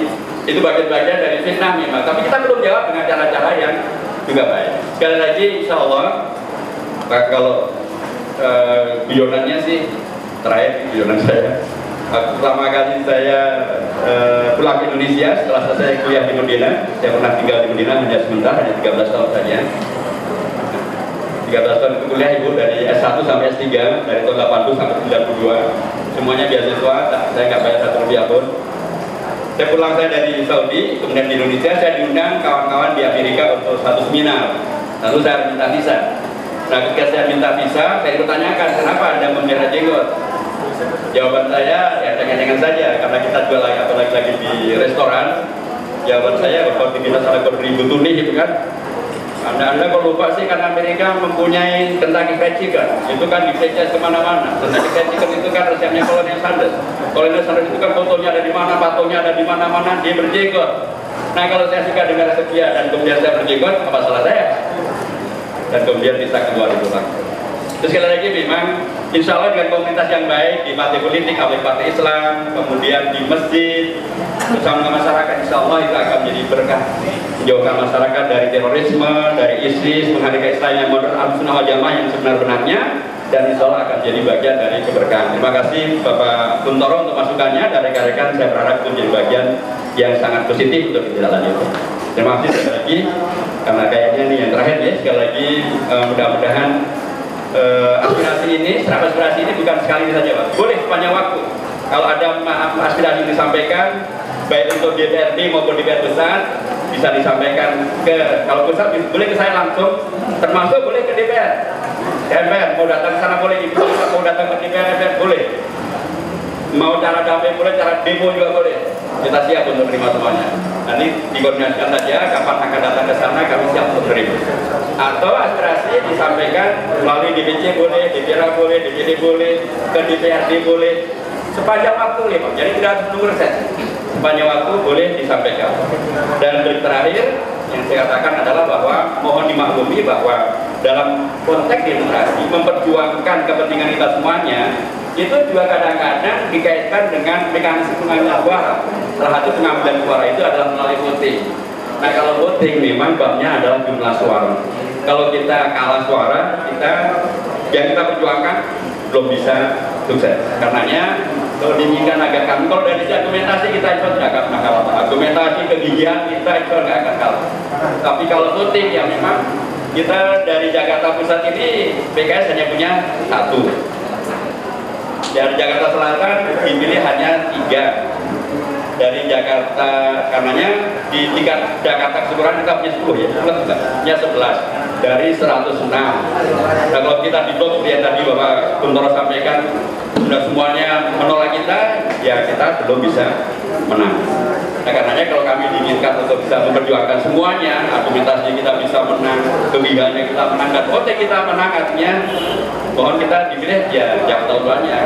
itu bagian-bagian dari fitnah memang. Tapi kita belum jawab dengan cara-cara yang juga baik. Sekali lagi, insya Allah, kalau guyonannya sih terakhir guyonan saya. Pertama kali saya pulang ke Indonesia setelah selesai kuliah di Medina. Saya pernah tinggal di Medina hanya sebentar, hanya 13 tahun saja. 13 tahun itu kuliah Ibu dari S1 sampai S3, dari tahun 80 sampai 92. Semuanya beasiswa, saya nggak bayar 1 rupiah pun. Saya pulang dari Saudi, kemudian di Indonesia saya diundang kawan-kawan di Amerika untuk satu seminar. Lalu saya minta visa. Nah, ketika saya minta visa, saya bertanyakan kenapa Anda memelihara jenggot. Jawaban saya ya dengan saja, karena kita jual lagi di restoran. Jawaban saya kalau kita salah beribu tunih gitu kan. Anda kok lupa sih, karena Amerika mempunyai Kentucky Fried Chicken, itu kan di-franchise kemana-mana. Kentucky Fried Chicken itu kan resepnya Colonel Sanders. Colonel Sanders itu kan fotonya ada di mana, patungnya ada di mana-mana, dia berjenggot. Nah, kalau saya suka dengan resep dia dan kemudian saya berjenggot, apa salah saya? Dan kemudian bisa keluar itu lah. Terus sekali lagi memang insya Allah dengan komunitas yang baik di partai politik, apalagi partai Islam, kemudian di masjid, bersama masyarakat, insya Allah itu akan menjadi berkah, menjauhkan masyarakat dari terorisme, dari ISIS, menghadirkan Islam yang modern, Ahlussunnah wal Jamaah yang sebenar-benarnya, dan insya Allah akan jadi bagian dari keberkahan. Terima kasih Bapak Kuntoro untuk masukannya, dan rekan-rekan saya berharap itu menjadi bagian yang sangat positif untuk ditindaklanjuti. Terima kasih sekali lagi, karena kayaknya ini yang terakhir ya, sekali lagi mudah-mudahan aspirasi ini, serap aspirasi ini bukan sekali saja Pak, boleh sepanjang waktu. Kalau ada aspirasi yang disampaikan, baik untuk DPRD maupun DPR besar, bisa disampaikan kalau pusat boleh ke saya langsung, termasuk boleh ke DPR. DPR mau datang ke sana boleh, mau datang ke DPR boleh. Mau cara damai boleh, cara demo juga boleh. Kita siap untuk menerima semuanya. Nanti dikoordinasikan saja kapan akan datang ke sana, kami siap untuk menerima. Atau aspirasi disampaikan melalui DPC boleh, DPR boleh, DPD boleh, ke DPRD boleh, sepanjang waktu nih Pak. Jadi tidak harus tunggu reses. Sepanjang waktu boleh disampaikan. Dan terakhir yang saya katakan adalah bahwa mohon dimaklumi bahwa dalam konteks demokrasi memperjuangkan kepentingan kita semuanya itu juga kadang-kadang dikaitkan dengan mekanisme pengambilan suara. Salah satu pengambilan suara itu adalah melalui voting. Nah, kalau voting memang babnya adalah jumlah suara. Kalau kita kalah suara, yang kita perjuangkan belum bisa sukses. Karenanya kalau diinginkan agar kami, kalau dari argumentasi kita itu tidak akan kalah. Argumentasi kegigihan kita itu tidak akan kalah. Tapi kalau voting ya memang kita dari Jakarta Pusat ini PKS hanya punya satu. Dari Jakarta Selatan dipilih hanya 3. Dari Jakarta, karenanya di tingkat Jakarta keseluruhan kita punya 10 ya, punya 11 dari 106. Nah, kalau kita di blok yang tadi Bapak Kuntoro sampaikan sudah semuanya menolak kita, ya kita belum bisa menang. Nah, karenanya kalau kami diinginkan untuk bisa memperjuangkan semuanya, argumentasi kita bisa menang, kegigihannya kita menang, dan voting kita menang, artinya mohon kita dipilih ya Jakarta Selatan.